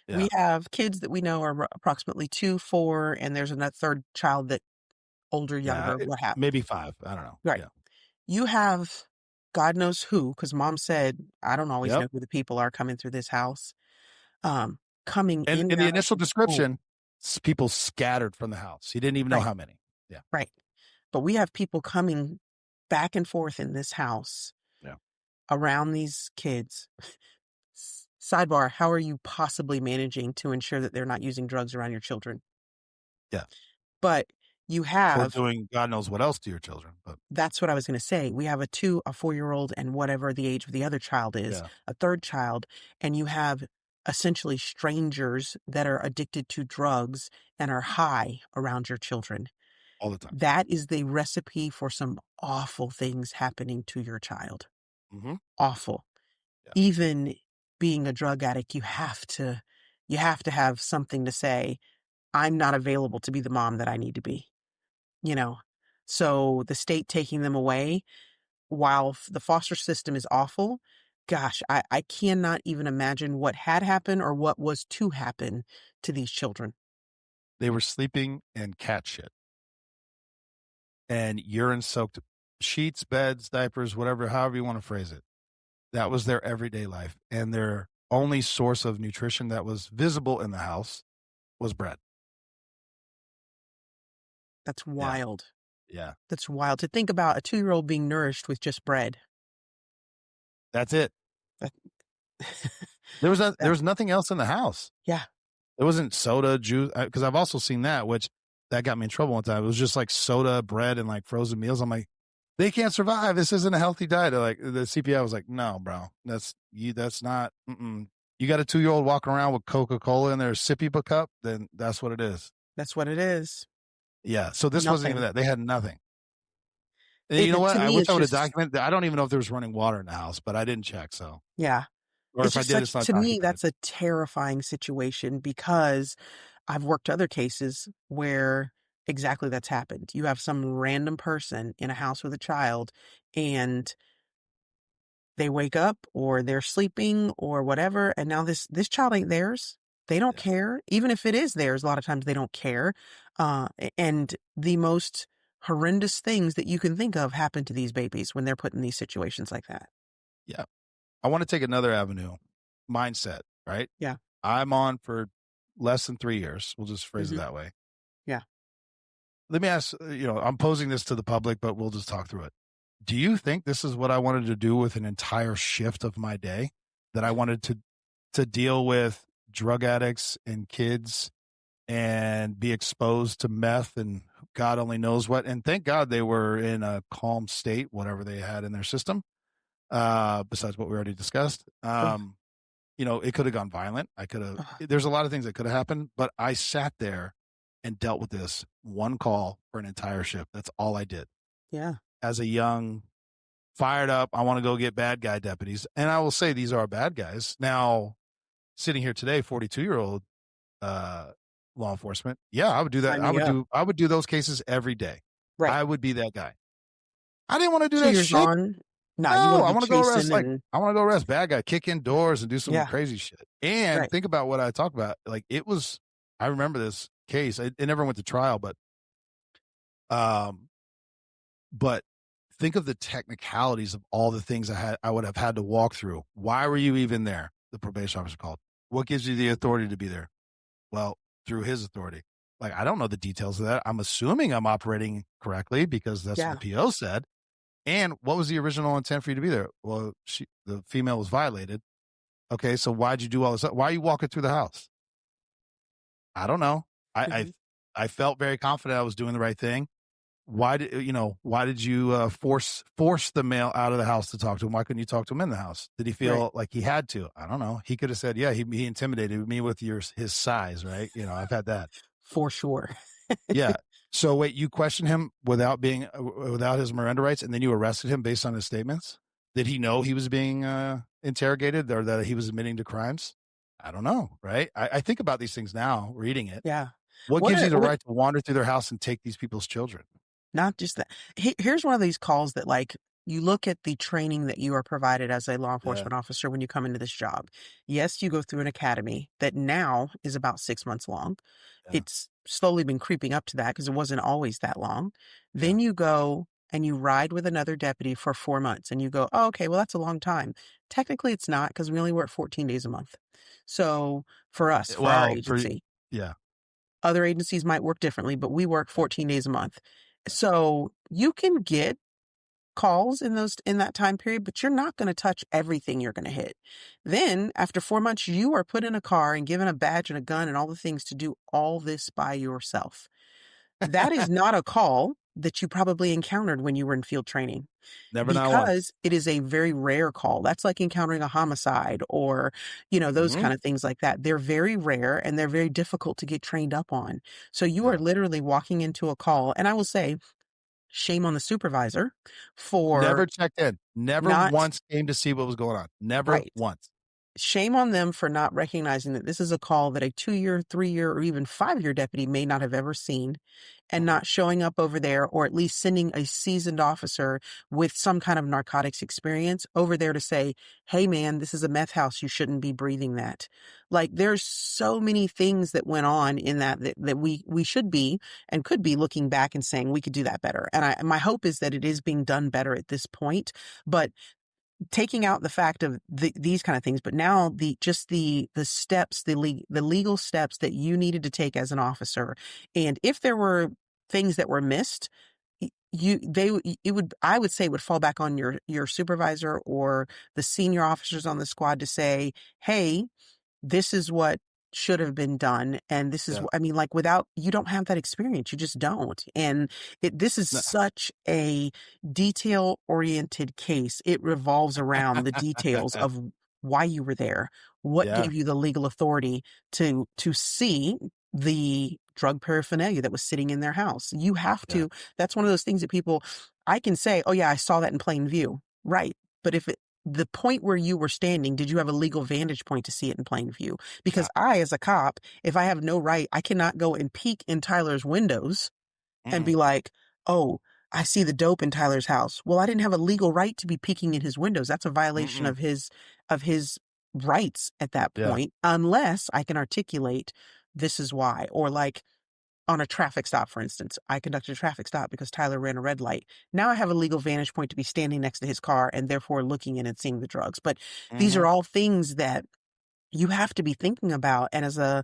We Yeah. have kids that we know are approximately 2, 4, and there's a third child that older, Yeah. younger, what have Maybe 5. I don't know. right. Yeah. You have God knows who, because mom said, "I don't always Yep. know who the people are coming through this house," coming And in and in the out of initial this home. description, people scattered from the house. He didn't even know Right, how many. Yeah. right. But we have people coming back and forth in this house Yeah. around these kids. Sidebar, how are you possibly managing to ensure that they're not using drugs around your children? Yeah. But you Or have doing God knows what else to your children. But that's what I was gonna say. We have a 2, a 4-year-old, and whatever the age of the other child is, yeah, a 3rd child, and you have essentially strangers that are addicted to drugs and are high around your children. all the time. That is the recipe for some awful things happening to your child. Hmm. Awful. Yeah. Even being a drug addict, you have to have something to say, "I'm not available to be the mom that I need to be," you know? So, the state taking them away, while the foster system is awful, gosh, I cannot even imagine what had happened or what was to happen to these children. They were sleeping in cat shit and urine soaked sheets, beds, diapers, whatever, however you want to phrase it. That was their everyday life. And their only source of nutrition that was visible in the house was bread. That's Yeah. wild. Yeah. That's wild to think about a 2-year-old being nourished with just bread. That's it. That There that was nothing else in the house. yeah, It wasn't soda, juice, because I've also seen that, which that got me in trouble one time. It was just like soda, bread, and like frozen meals. I'm like, they can't survive. This isn't a healthy diet. They're like, the CPI was like, no, bro, that's you. That's not. Mm-mm. You got a 2-year-old walking around with Coca-Cola in their sippy cup, then that's what it is. that's what it is. Yeah. So this wasn't even Nothing. that. They had nothing. And you know It what? to I me, wish it's I would have just documented that. I don't even know if there was running water in the house, but I didn't check. So, yeah. or It's if I just did, such it's not to me, documented. that's a terrifying situation because I've worked other cases where exactly that's happened. You have some random person in a house with a child, and they wake up or they're sleeping or whatever, and now this child ain't theirs. They don't Yeah. care. Even if it is theirs, a lot of times they don't care. And the most horrendous things that you can think of happen to these babies when they're put in these situations like that. Yeah. I want to take another avenue, mindset, right? Yeah. I'm on for less than 3 years. We'll just phrase it Hmm. that way. Yeah. Let me ask, I'm posing this to the public, but we'll just talk through it. Do you think this is what I wanted to do with an entire shift of my day? That I wanted to deal with drug addicts and kids and be exposed to meth and God only knows what. And thank God they were in a calm state, whatever they had in their system, besides what we already discussed. Ugh, It could have gone violent. I could have, ugh, there's a lot of things that could have happened, but I sat there and dealt with this one call for an entire shift. That's all I did yeah. as a young, fired up. I want to go get bad guy deputies. And I will say these are bad guys. Now, sitting here today, 42-year-old, law enforcement. Yeah, I would do that. Sign me up. I would do those cases every day. Right. I would be that guy. I didn't want to do 2 that years shit. on, nah, you No, wanna I be want to go chasing arrest and bad guy, kick in doors and do some yeah, crazy shit. And right. think about what I talked about. Like I remember this case. It never went to trial, um, but think of the technicalities of all the things I would have had to walk through. Why were you even there? The probation officer called. What gives you the authority to be there? Well, through his authority. Like, I don't know the details of that. I'm assuming I'm operating correctly because that's what Yeah, the PO said. And what was the original intent for you to be there? Well, the female was violated. Okay, so why'd you do all this? Why are you walking through the house? I don't know. I mhm, I, I felt very confident I was doing the right thing. Why did you force the male out of the house to talk to him? Why couldn't you talk to him in the house? Did he right, feel like he had to? I don't know. He could have said, yeah, he intimidated me with his size, right? I've had that. for sure. Yeah. So wait, you questioned him without his Miranda rights, and then you arrested him based on his statements? Did he know he was being interrogated or that he was admitting to crimes? I don't know, right? I think about these things now, reading it. Yeah. What What gives are you the what right to wander through their house and take these people's children? Not just that. Here's one of these calls that, like, you look at the training that you are provided as a law Yeah, enforcement officer when you come into this job. Yes, you go through an academy that now is about 6 months long. yeah, It's slowly been creeping up to that because it wasn't always that long. yeah. Then you go and you ride with another deputy for 4 months and you go, oh, okay, well, that's a long time. Technically, it's not because we only work 14 days a month. So for us, for our Well, for agency, yeah, other agencies might work differently, but we work yeah, 14 days a month. yeah. So you can get calls in that time period, but you're not going to touch everything you're going to hit. Then after 4 months, you are put in a car and given a badge and a gun and all the things to do all this by yourself. That is not a call that you probably encountered when you were in field training Never, not once. because it is a very rare call. That's like encountering a homicide or, those Hmm. kind of things like that. They're very rare and they're very difficult to get trained up on. So you are Yeah. literally walking into a call. And I will say, shame on the supervisor Never for checked in. Never not, once came to see what was going on. Never right. once. Shame on them for not recognizing that this is a call that a 2-year, 3-year, or even 5-year deputy may not have ever seen and Mhm. not showing up over there or at least sending a seasoned officer with some kind of narcotics experience over there to say, hey man, this is a meth house. You shouldn't be breathing that. Like there's so many things that went on in that we should be and could be looking back and saying we could do that better. And my hope is that it is being done better at this point. But taking out the fact of these kind of things, but now the steps, the legal steps that you needed to take as an officer, and if there were things that were missed, it would I would say it would fall back on your supervisor or the senior officers on the squad to say, hey, this is what should have been done. And this is, Yeah. I mean, like without, you don't have that experience. You just don't. And this is No. such a detail oriented case. It revolves around the details of why you were there, what Yeah. gave you the legal authority to see the drug paraphernalia that was sitting in their house. You have Yeah. to, that's one of those things that people, I can say, oh yeah, I saw that in plain view. Right. But if the point where you were standing, did you have a legal vantage point to see it in plain view? Yeah. Because I, as a cop, if I have no right, I cannot go and peek in Tyler's windows and Mm-mm. be like, oh, I see the dope in Tyler's house. Well, I didn't have a legal right to be peeking in his windows. That's a violation Mm-mm. of his rights at that Yeah. point, unless I can articulate this is why. Or like on a traffic stop, for instance, I conducted a traffic stop because Tyler ran a red light. Now I have a legal vantage point to be standing next to his car and therefore looking in and seeing the drugs. But these Mm-hmm. are all things that you have to be thinking about. And as a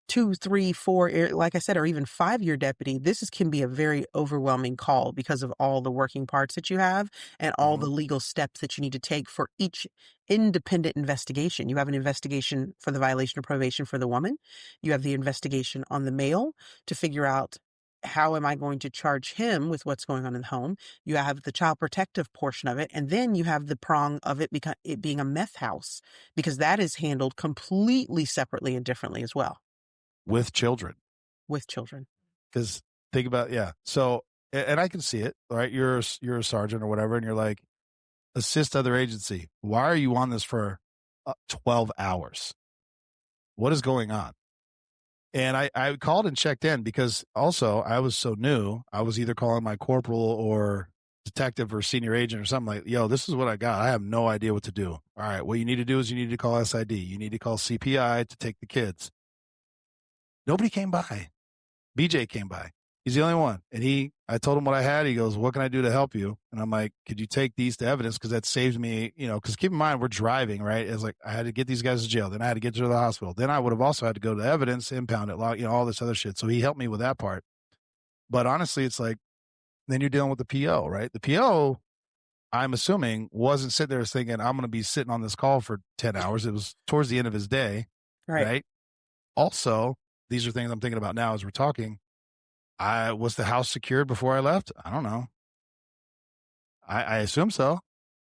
2, 3, 4, like I said, or even 5-year deputy, can be a very overwhelming call because of all the working parts that you have and all Mm-hmm. the legal steps that you need to take for each independent investigation. You have an investigation for the violation of probation for the woman. You have the investigation on the male to figure out how am I going to charge him with what's going on in the home. You have the child protective portion of it. And then you have the prong of it, it being a meth house, because that is handled completely separately and differently as well With children. with children. Because think about, yeah. So, and I can see it, right? You're a sergeant or whatever, and you're like, assist other agency. Why are you on this for 12 hours? What is going on? And I called and checked in because also I was so new. I was either calling my corporal or detective or senior agent or something like, yo, this is what I got. I have no idea what to do. All right. What you need to do is you need to call SID. You need to call CPI to take the kids. Nobody came by. BJ came by. He's the only one. And I told him what I had. He goes, what can I do to help you? And I'm like, could you take these to evidence? Cause that saves me, cause keep in mind, we're driving, right? It's like, I had to get these guys to jail. Then I had to get to the hospital. Then I would have also had to go to evidence, impound it, all this other shit. So he helped me with that part. But honestly, it's like, then you're dealing with the PO, right? The PO, I'm assuming, wasn't sitting there thinking, I'm going to be sitting on this call for 10 hours. It was towards the end of his day, Right. right? Also, these are things I'm thinking about now as we're talking. Was the house secured before I left? I don't know. I assume so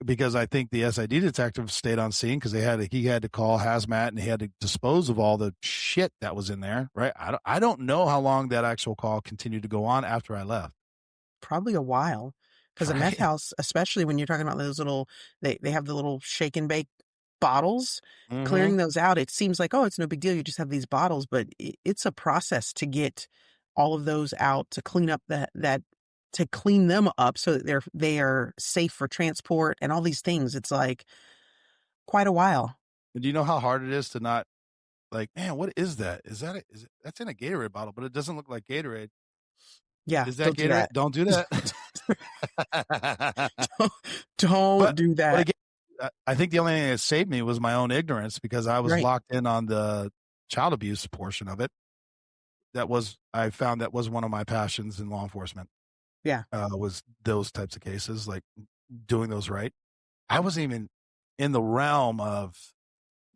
because I think the SID detective stayed on scene because he had to call hazmat and he had to dispose of all the shit that was in there. Right. I don't know how long that actual call continued to go on after I left. Probably a while. Because a meth Right. house, especially when you're talking about those little, they have the little shake and bake bottles, Mm-hmm. clearing those out, it seems like, oh, it's no big deal. You just have these bottles, but it's a process to get all of those out, to clean up to clean them up so that they are safe for transport and all these things. It's like quite a while. And do you know how hard it is to not like, man, what is that? Is it that's in a Gatorade bottle, but it doesn't look like Gatorade. Yeah, Is that don't do Gatorade? that. Don't do that. Don't don't but do but that. again, I think the only thing that saved me was my own ignorance because I was Right. locked in on the child abuse portion of it. I found that was one of my passions in law enforcement. Yeah. Was those types of cases, like doing those right. I wasn't even in the realm of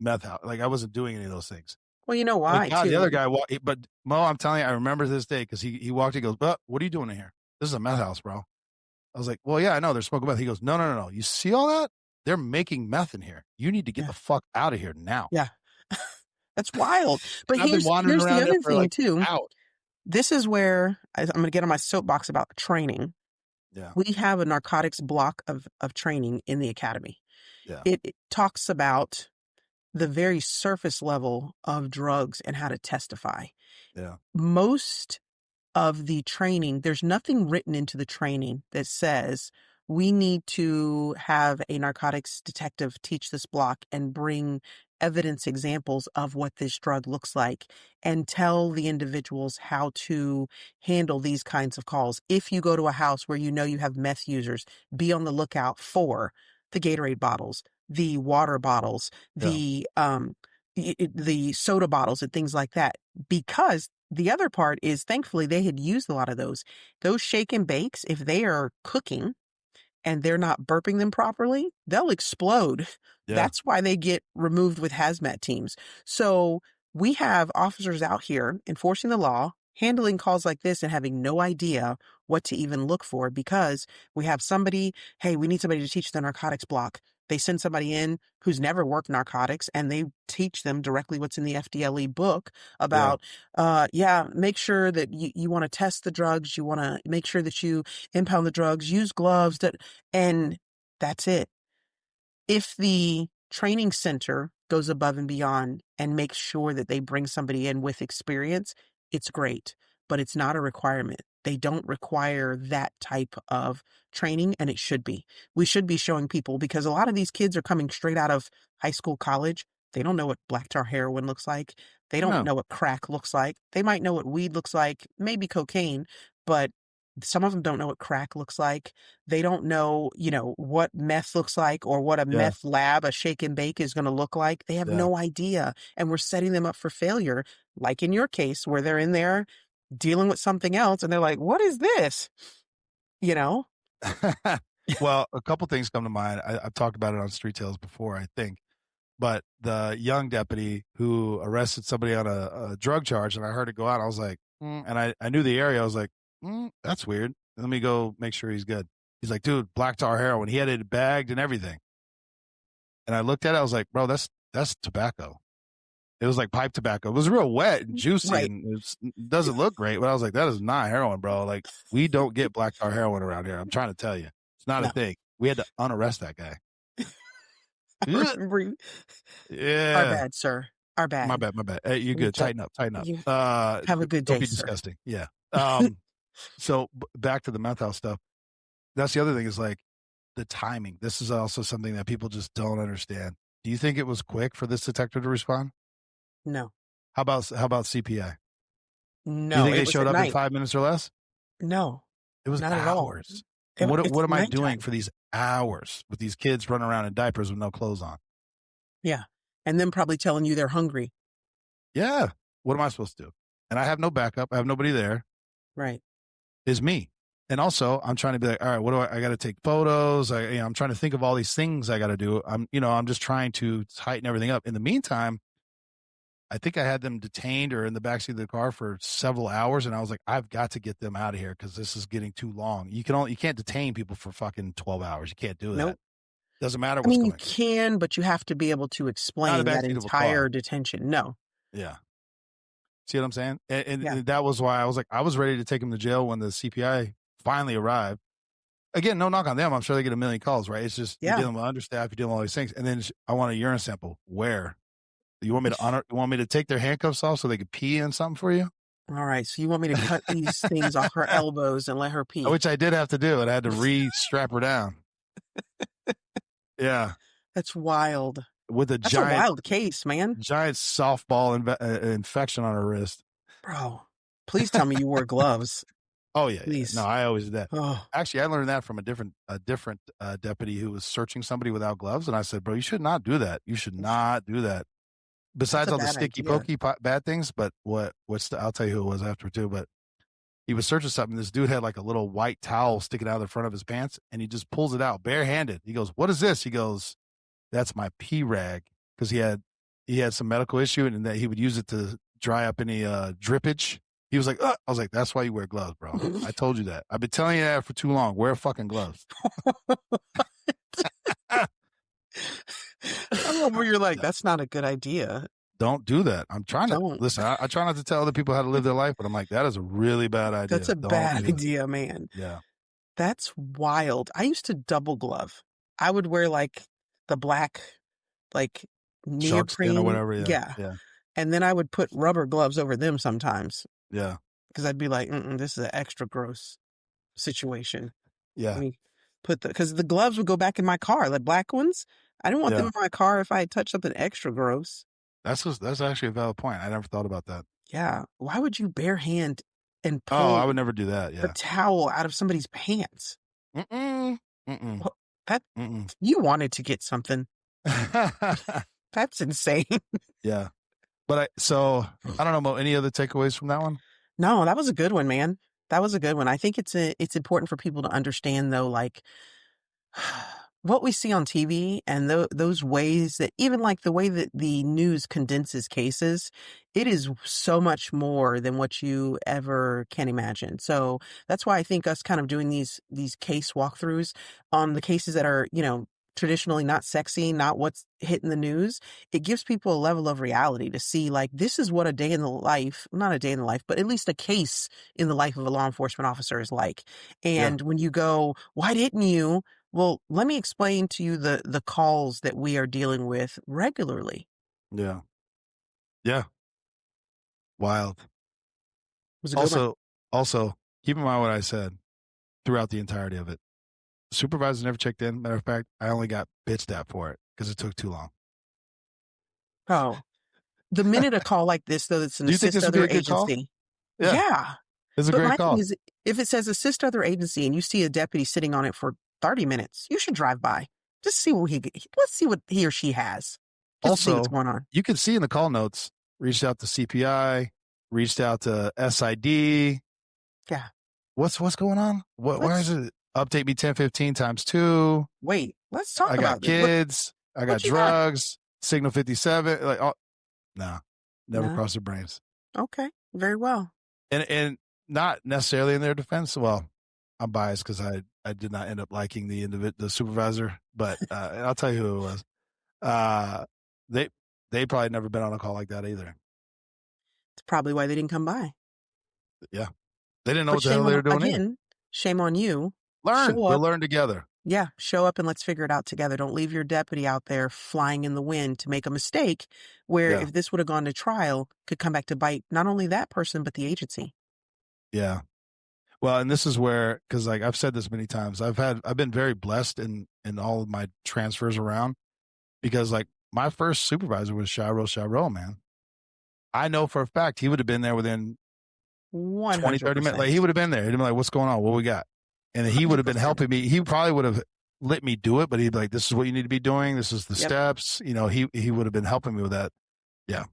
meth house. Like I wasn't doing any of those things. Well, you know Thank why God the other too. guy walked, but Mo, I'm telling you, I remember to this day because he walked. He goes, "But what are you doing in here? This is a meth house, bro." I was like, "Well, yeah, I know they're smoking meth." He goes, "No, no, no, no. You see all that? They're making meth in here. You need to get Yeah. the fuck out of here now." Yeah. That's wild. But And I've been wandering here's the around there other for thing like too. hours. This is where I'm going to get on my soapbox about training. Yeah, We have a narcotics block of training in the academy. yeah, It talks about the very surface level of drugs and how to testify. yeah, Most of the training, there's nothing written into the training that says we need to have a narcotics detective teach this block and bring evidence examples of what this drug looks like and tell the individuals how to handle these kinds of calls. If you go to a house where you know you have meth users, be on the lookout for the Gatorade bottles, the water bottles, yeah, the soda bottles and things like that, because the other part is, thankfully, they had used a lot of those. Those shake and bakes, if they are cooking and they're not burping them properly, they'll explode. yeah, That's why they get removed with hazmat teams. So we have officers out here enforcing the law, handling calls like this and having no idea what to even look for because we have somebody, hey, we need somebody to teach the narcotics block. They send somebody in who's never worked narcotics and they teach them directly what's in the FDLE book yeah. about, yeah, make sure that you want to test the drugs. You want to make sure that you impound the drugs, use gloves, and that's it. If the training center goes above and beyond and makes sure that they bring somebody in with experience, it's great, but it's not a requirement. They don't require that type of training, and it should be. We should be showing people because a lot of these kids are coming straight out of high school, college. They don't know what black tar heroin looks like. They don't No, know what crack looks like. They might know what weed looks like, maybe cocaine, but some of them don't know what crack looks like. They don't know, what meth looks like or what a yeah, meth lab, a shake and bake is going to look like. They have yeah. no idea. And we're setting them up for failure, like in your case, where they're in there dealing with something else and they're like, what is this? You know? Well, a couple things come to mind. I've talked about it on Street Tales before, I think. But the young deputy who arrested somebody on a drug charge, and I heard it go out, I was like, and I knew the area. I was like, that's weird. Let me go make sure he's good. He's like, dude, black tar heroin. He had it bagged and everything. And I looked at it. I was like, bro, that's tobacco. It was like pipe tobacco. It was real wet and juicy, Right. and it doesn't look great. But I was like, that is not heroin, bro. Like we don't get black tar heroin around here. I'm trying to tell you, it's not a No. thing. We had to unarrest that guy. I remember our Yeah. bad, sir. Our My bad. bad, my bad. Hey, you're We good. just, Tighten up, tighten up. you have a good Don't day, be sir. disgusting. Yeah. So back to the meth house stuff. That's the other thing is like the timing. This is also something that people just don't understand. Do you think it was quick for this detective to respond? No. How about CPI? Do you No. think It they was showed at up in night. 5 minutes or less? No. It was Not at all. hours. And It's what am I doing nighttime. for these hours with these kids running around in diapers with no clothes on? Yeah. And then probably telling you they're hungry. Yeah. What am I supposed to do? And I have no backup. I have nobody there. Right. Is me. And also, I'm trying to be like, all right, what do I got to take photos. I'm trying to think of all these things I got to do. I'm just trying to tighten everything up. In the meantime, I think I had them detained or in the backseat of the car for several hours. And I was like, I've got to get them out of here because this is getting too long. You can't detain people for fucking 12 hours. You can't do that. Nope. Doesn't matter I what's mean, you going on. can, but you have to be able to Not in explain the that backseat of a car. entire detention. No. Yeah. See what I'm saying? And Yeah. that was why I was like, I was ready to take him to jail when the CPI finally arrived. again, no knock on them. I'm sure they get a million calls, right? It's just you're Yeah. dealing with understaff, you're dealing with all these things, and then I want a urine sample. Where? You want me to you want me to take their handcuffs off so they could pee in something for you? All right. So you want me to cut these things off her elbows and let her pee? Which I did have to do, and I had to re-strap her down. Yeah, That's wild. with a That's a giant wild case, man. softball infection on her wrist. Bro, please tell me you wore gloves. Oh yeah, yeah. Please. No, I always did that. Oh, Actually, I learned that from a different deputy who was searching somebody without gloves, and I said, "Bro, you should not do that. You should not do that." that's Besides a all the bad sticky idea. pokey bad things, but I'll tell you who it was after too. But he was searching something. This dude had like a little white towel sticking out of the front of his pants, and he just pulls it out barehanded. He goes, "What is this?" He goes, "That's my pee rag," because he had some medical issue, and that he would use it to dry up any drippage. He was like, "I was like, that's why you wear gloves, bro. I told you that. I've been telling you that for too long. Wear fucking gloves." I love where you're like, Yeah. that's not a good idea. Don't do that. I'm trying to Don't. listen. I try not to tell other people how to live their life, but I'm like, that is a really bad idea. That's a Don't bad do that. idea, man. Yeah. That's wild. I used to double glove. I would wear like the black, like Shark skin or neoprene. whatever. Yeah. Yeah. Yeah. And then I would put rubber gloves over them sometimes Yeah. because I'd be like, this is an extra gross situation. Let Yeah. me because the gloves would go back in my car, the black ones. I didn't want them Yeah. in my car if I had touched something extra gross. That's actually a valid point. I never thought about that. Yeah. Why would you bare hand and Oh, I pull would never do that. a Yeah. towel out of somebody's pants? Mm-mm. Mm-mm. Well, that Mm-mm. you wanted to get something. That's insane. Yeah. But I don't know about any other takeaways from that one. No, that was a good one, man. That was a good one. I think it's important for people to understand though, like what we see on TV and those ways that even like the way that the news condenses cases, it is so much more than what you ever can imagine. So that's why I think us kind of doing these case walkthroughs on the cases that are, traditionally not sexy, not what's hitting the news, it gives people a level of reality to see like this is what a day in the life, not a day in the life, but at least a case in the life of a law enforcement officer is like. Yeah. And when you go, why didn't you? Well, let me explain to you the calls that we are dealing with regularly. Yeah. Yeah. Wild. It was a good one. Also, keep in mind what I said throughout the entirety of it. Supervisors never checked in. Matter of fact, I only got bitched at for it because it took too long. Oh, the minute a call like this, though, it's an Do you think assist this would be other a good call? agency. Yeah. Yeah. It's a But great my thing call. is, if it says assist other agency and you see a deputy sitting on it for 30 minutes, you should drive by. Just see what let's see what he or she has. Just to see what's Also, going on. you can see in the call notes, reached out to CPI, reached out to SID. Yeah. What's going on? Why is it update me 1015 times 2? Wait, let's talk I got about this. kids. I got what you got? drugs. Signal 57. Like, oh, no, never No. crossed their brains. Okay. Very well. And not necessarily in their defense. Well, I'm biased because I did not end up liking the supervisor, but I'll tell you who it was. They probably never been on a call like that either. It's probably why they didn't come by. Yeah, they didn't know But what the hell they were doing either. shame on you. Learn. Show We'll up. learn together. Yeah, show up and let's figure it out together. Don't leave your deputy out there flying in the wind to make a mistake where Yeah. if this would have gone to trial, could come back to bite not only that person, but the agency. Yeah. Well, and this is where, because like I've said this many times, I've been very blessed in all of my transfers around because like my first supervisor was Shiro, man. I know for a fact he would have been there within 20, 30 minutes. Like he would have been there. He'd be like, what's going on? What we got? And he would have been 100%. helping me. He probably would have let me do it, but he'd be like, this is what you need to be doing. This is the steps. You know, he would have been helping me with that. Yeah.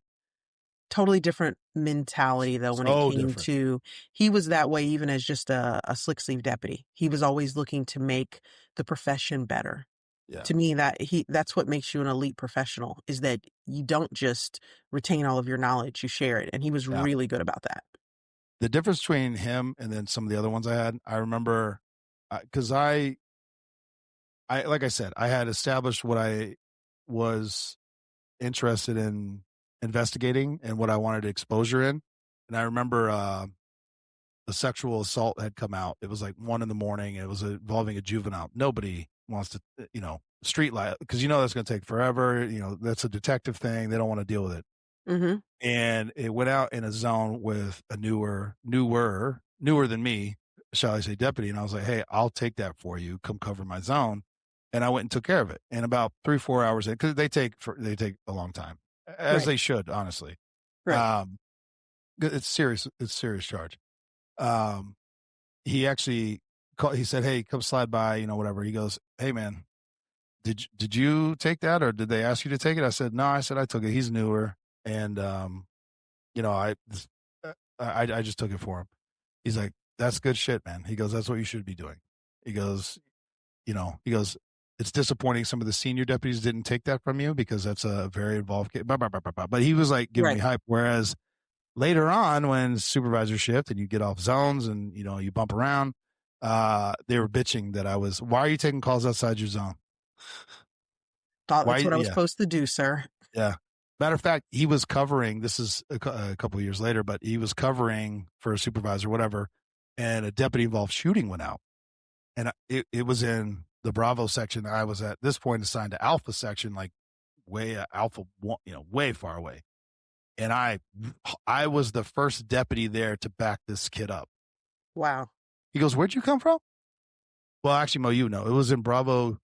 Totally different mentality though when it came to he was that way even as just a slick sleeve deputy. He was always looking to make the profession better. Yeah. To me, that's what makes you an elite professional is that you don't just retain all of your knowledge, you share it. And he was really good about that. The difference between him and then some of the other ones I had, I remember because I like I said, I had established what I was interested in investigating and what I wanted exposure in. And I remember a sexual assault had come out. It was like 1 a.m. It was involving a juvenile. Nobody wants to, street light, because that's going to take forever. That's a detective thing. They don't want to deal with it. Mm-hmm. And it went out in a zone with a newer than me, shall I say, deputy. And I was like, hey, I'll take that for you. Come cover my zone. And I went and took care of it. And about 3-4 hours in, because they take a long time, as Right. they should, honestly. Right. It's serious. It's serious charge. He actually called, he said, hey, come slide by, whatever. He goes, hey man, did you take that, or did they ask you to take it? I said, no. I said, I took it. He's newer. And, I just took it for him. He's like, that's good shit, man. He goes, that's what you should be doing. He goes, it's disappointing some of the senior deputies didn't take that from you, because that's a very involved kid. But he was like giving me Right. hype. Whereas later on, when supervisors shift and you get off zones and, you bump around, they were bitching that why are you taking calls outside your zone? Thought Why? that's what I was Yeah. supposed to do, sir. Yeah. Matter of fact, he was covering, this is a couple of years later, but he was covering for a supervisor, whatever, and a deputy involved shooting went out. And it was in the Bravo section. I was at this point assigned to Alpha section, like way Alpha, way far away. And I was the first deputy there to back this kid up. Wow. He goes, where'd you come from? Well, actually, Mo, it was in Bravo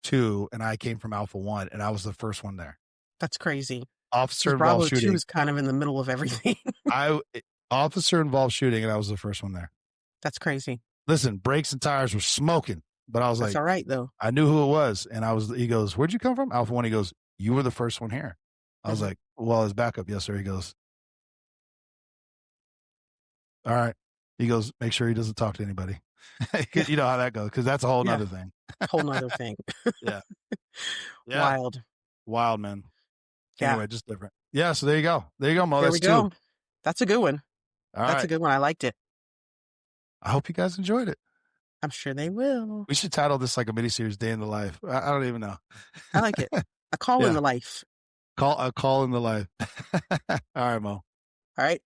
2, and I came from Alpha 1, and I was the first one there. That's crazy. Officer Because involved Bravo 2 shooting. is kind of in the middle of everything. Officer involved shooting, and I was the first one there. That's crazy. Listen, brakes and tires were smoking, but I was That's like, all right, though. I knew who it was. And he goes, where'd you come from? Alpha 1. He goes, you were the first one here. I was like, well, his backup. Yes, sir. He goes, all right. He goes, make sure he doesn't talk to anybody. You know how that goes, because that's a whole nother thing. Whole nother thing. Yeah. Wild, man. Yeah. Anyway, just different. Yeah, so there you go. There you go, Mo. There That's we go. 2. That's a good one. That's a good one. I liked it. I hope you guys enjoyed it. I'm sure they will. We should title this like a miniseries, Day in the Life. I don't even know. I like it. A call in the life. A call in the life. All right, Mo. All right.